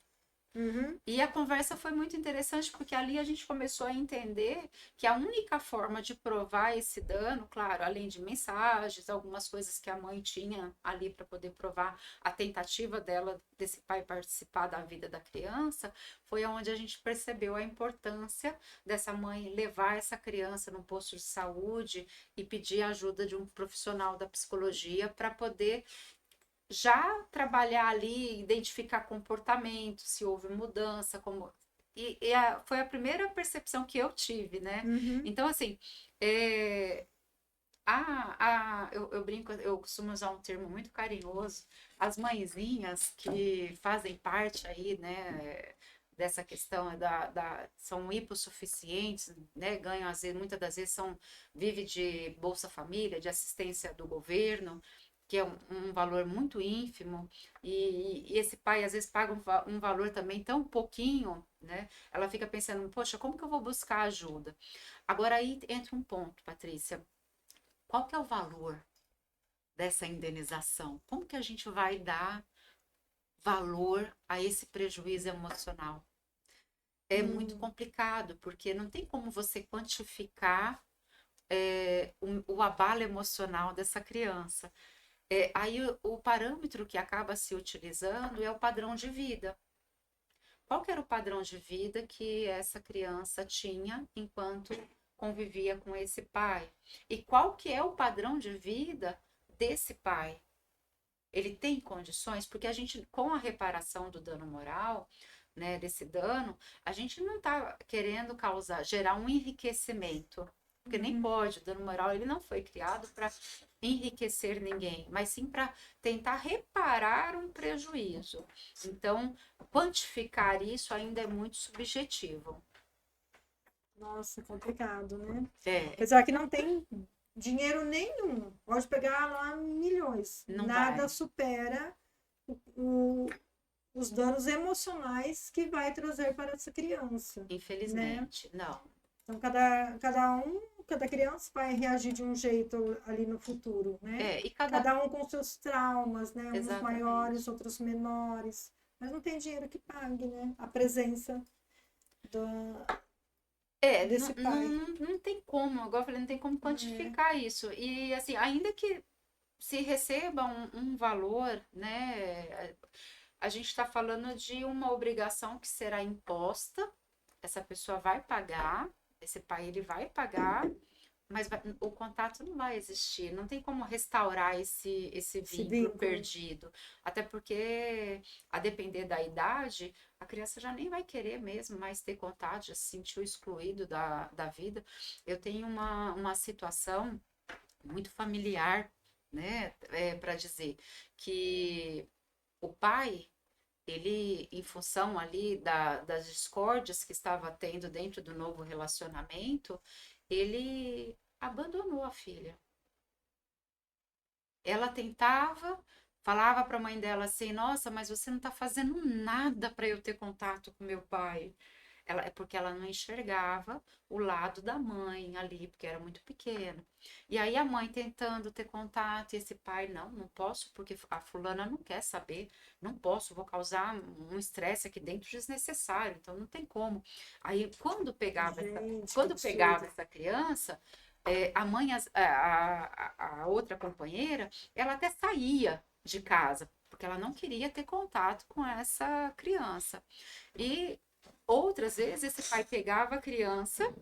Uhum. E a conversa foi muito interessante porque ali a gente começou a entender que a única forma de provar esse dano, claro, além de mensagens, algumas coisas que a mãe tinha ali para poder provar a tentativa dela, desse pai participar da vida da criança, foi onde a gente percebeu a importância dessa mãe levar essa criança num posto de saúde e pedir a ajuda de um profissional da psicologia para poder já trabalhar ali, identificar comportamento, se houve mudança, como. Foi a primeira percepção que eu tive, né? Uhum. Então, assim, eu brinco, eu costumo usar um termo muito carinhoso, as mãezinhas que fazem parte aí, né? Dessa questão são hipossuficientes, né? Ganham às vezes, muitas das vezes vive de Bolsa Família, de assistência do governo, que é um valor muito ínfimo, e esse pai às vezes paga um valor também tão pouquinho, né? Ela fica pensando, poxa, como que eu vou buscar ajuda? Agora aí entra um ponto, Patrícia. Qual que é o valor dessa indenização? Como que a gente vai dar valor a esse prejuízo emocional? é muito complicado, porque não tem como você quantificar o abalo emocional dessa criança. Aí o parâmetro que acaba se utilizando é o padrão de vida. Qual que era o padrão de vida que essa criança tinha enquanto convivia com esse pai? E qual que é o padrão de vida desse pai? Ele tem condições? Porque a gente, com a reparação do dano moral, né, desse dano, a gente não está querendo gerar um enriquecimento, porque nem pode, o dano moral ele não foi criado para enriquecer ninguém, mas sim para tentar reparar um prejuízo. Então, quantificar isso ainda é muito subjetivo. Nossa, complicado, né? É, Apesar que não tem dinheiro nenhum. Pode pegar lá milhões. não Nada vai, supera o- os danos emocionais que vai trazer para essa criança, né? infelizmente, não. Então, cada criança vai reagir de um jeito ali no futuro, né? É, e cada. Cada um com seus traumas, né? Uns maiores, Exatamente. outros menores. Mas não tem dinheiro que pague, né? A presença Não, desse pai. não tem como, igual eu falei, não tem como É. quantificar isso. E assim, ainda que se receba um valor, né? A gente está falando de uma obrigação que será imposta, essa pessoa vai pagar, esse pai ele vai pagar, mas o contato não vai existir, não tem como restaurar esse Esse vínculo vínculo. perdido. Até porque, a depender da idade, a criança já nem vai querer mesmo mais ter contato, já se sentiu excluído da vida. Eu tenho uma situação muito familiar, né, para dizer que o pai, ele, em função ali das discórdias que estava tendo dentro do novo relacionamento, ele abandonou a filha. Ela tentava, falava para a mãe dela assim: Nossa, mas você não está fazendo nada para eu ter contato com meu pai. É porque ela não enxergava o lado da mãe ali, porque era muito pequena. E aí a mãe tentando ter contato, e esse pai, não, não posso, porque a fulana não quer saber, não posso, vou causar um estresse aqui dentro desnecessário, então não tem como. Aí Gente, que quando pegava absurdo. essa criança, a mãe, a outra companheira, ela até saía de casa, porque ela não queria ter contato com essa criança. E outras vezes esse pai pegava a criança,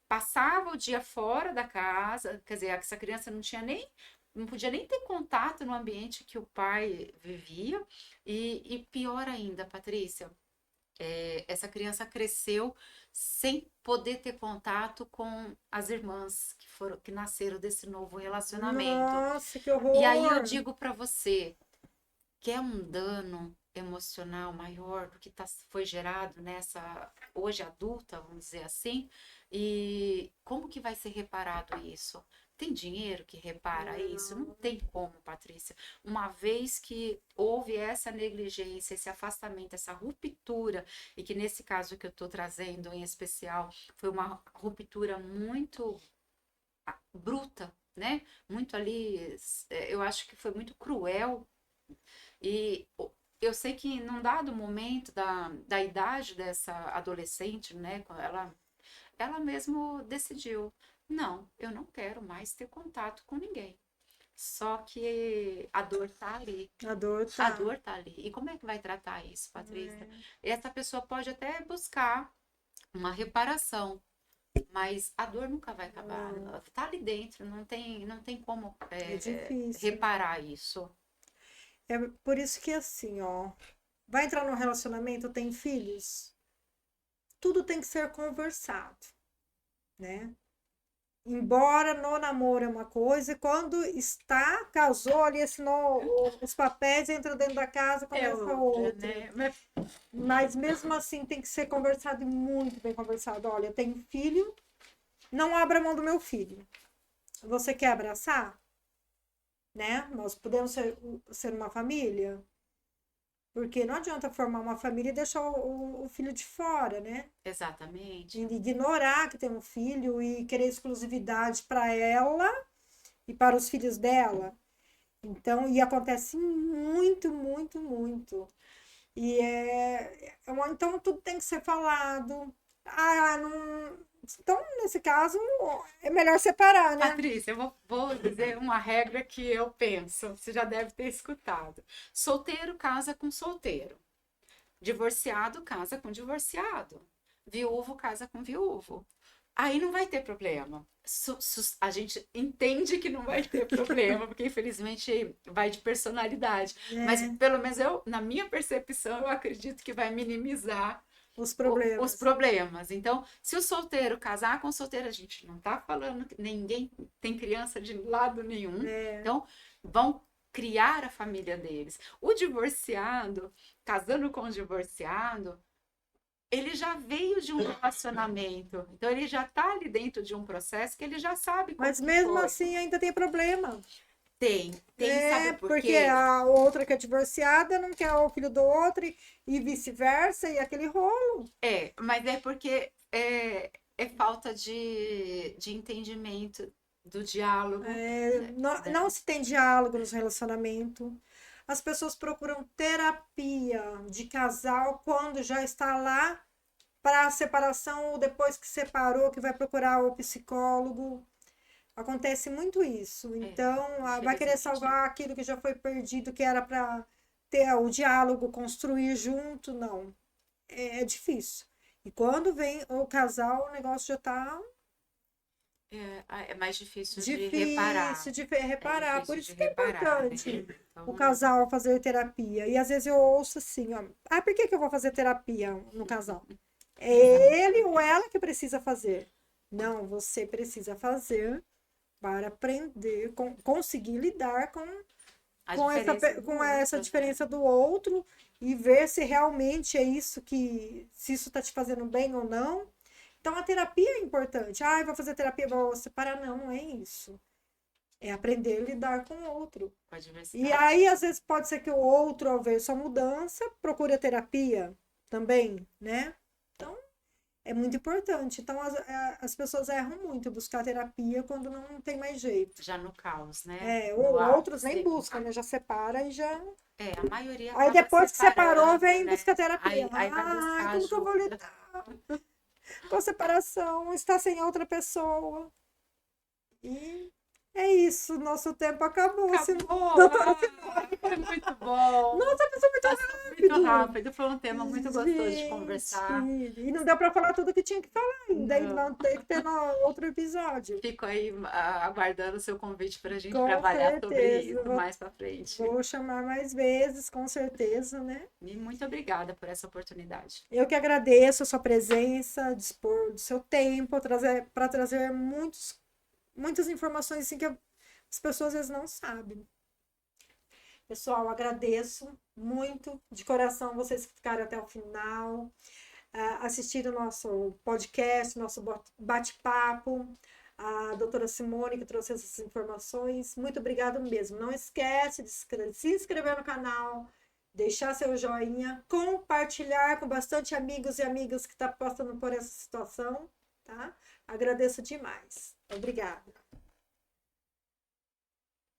passava o dia fora da casa, quer dizer, essa criança não podia nem ter contato no ambiente que o pai vivia. E pior ainda, Patrícia, essa criança cresceu sem poder ter contato com as irmãs que nasceram desse novo relacionamento. Nossa, que E aí eu horror! digo para você, que é um dano emocional maior do que foi gerado nessa hoje adulta, vamos dizer assim, e como que vai ser reparado isso? Tem dinheiro que repara isso? Não Não, tem como, Patrícia. Uma vez que houve essa negligência, esse afastamento, essa ruptura, e que nesse caso que eu estou trazendo em especial foi uma ruptura muito bruta, né? Muito ali, eu acho que foi muito cruel e eu sei que num dado momento da idade dessa adolescente, né, quando ela mesmo decidiu, não, eu não quero mais ter contato com ninguém. Só que a dor tá ali. a dor A tá. dor tá ali. E como é que vai tratar isso, Patrícia? É, Essa pessoa pode até buscar uma reparação, mas a dor nunca vai acabar. não, Tá ali dentro, não tem como é difícil. reparar isso. É por isso que assim, ó, vai entrar num relacionamento, tem filhos, tudo tem que ser conversado, né? Embora no namoro é uma coisa, e quando está, casou ali, assinou os papéis, entra dentro da casa, É começa outra, outra. né? Mas Mas mesmo assim tem que ser conversado e muito bem conversado. Olha, eu tenho filho, não abra mão do meu filho. Você quer abraçar? Né? Nós podemos ser uma família? Porque não adianta formar uma família e deixar o filho de fora, né? exatamente. Ignorar que tem um filho e querer exclusividade para ela e para os filhos dela. Então, e acontece muito, muito, muito. E então tudo tem que ser falado. Ah, não. Então, nesse caso, é melhor separar, né? Patrícia, vou dizer uma regra que eu penso, você já deve ter escutado. Solteiro casa com solteiro. Divorciado casa com divorciado. Viúvo casa com viúvo. Aí não vai ter problema. A gente entende que não vai ter problema, porque infelizmente vai de personalidade. Mas É, pelo menos eu, na minha percepção, eu acredito que vai minimizar os os problemas. problemas. Então, se o solteiro casar com o solteiro, a gente não está falando que ninguém tem criança de lado nenhum. É. Então, vão criar a família deles. O divorciado, casando com o divorciado, ele já veio de um relacionamento. Então, ele já está ali dentro de um processo que ele já sabe como Mas que mesmo foi. assim ainda tem problema. Tem, sabe por Porque quê? a outra que é divorciada não quer o filho do outro e vice-versa, e aquele rolo. Mas é porque é falta de entendimento, do diálogo, Não se tem diálogo nos relacionamentos. As pessoas procuram terapia de casal quando já está lá para a separação ou depois que separou, que vai procurar o psicólogo. Acontece muito isso. Então, vai querer infelizmente. salvar aquilo que já foi perdido, que era para ter o diálogo, construir junto. Não. É difícil. E quando vem o casal, o negócio já está É mais difícil de reparar. difícil de É reparar. Por difícil de isso que é reparar, né? importante o Então, casal fazer terapia. E às vezes eu ouço assim, ó, por que que eu vou fazer terapia no casal? É ele ou ela que precisa fazer. Não, você precisa fazer para aprender, conseguir lidar a diferença do com essa outro, né? diferença do outro e ver se realmente é isso se isso está te fazendo bem ou não. Então a terapia é importante. Ah, eu vou fazer terapia, vou separar. Não, não é isso. É aprender a lidar com o outro. Com a E diversidade. aí, às vezes, pode ser que o outro, ao ver sua mudança, procure a terapia também, né? Então, é muito importante. Então, as pessoas erram muito em buscar terapia quando não tem mais jeito. Já no caos, né? Ou No outros nem ápice. buscam, né? Já separa e já. A maioria Aí acaba depois que separou, separando, vem né? buscar terapia. Aí vai Ai, buscar como que eu vou ajuda. lidar com a separação? Está sem outra pessoa. E é isso. Nosso tempo acabou. Acabou! Doutora, Foi muito bom! nossa, passou muito Passou muito rápido. rápido. Foi um tema muito gostoso de Gente, conversar. e não deu para falar tudo que tinha que falar ainda. Ainda Não. vão ter que ter outro episódio. Fico aí aguardando o seu convite para a gente Com trabalhar sobre certeza. isso mais para frente. Vou chamar mais vezes, com certeza, né? E muito obrigada por essa oportunidade. Eu que agradeço a sua presença, dispor do seu tempo, para trazer muitas informações assim, que as pessoas às vezes não sabem. Pessoal, agradeço muito, de coração, vocês que ficaram até o final, assistiram o nosso podcast, nosso bate-papo, a doutora Simone que trouxe essas informações. Muito obrigada mesmo. Não esquece de se inscrever no canal, deixar seu joinha, compartilhar com bastante amigos e amigas que estão passando por essa situação, tá? Agradeço demais. Obrigada.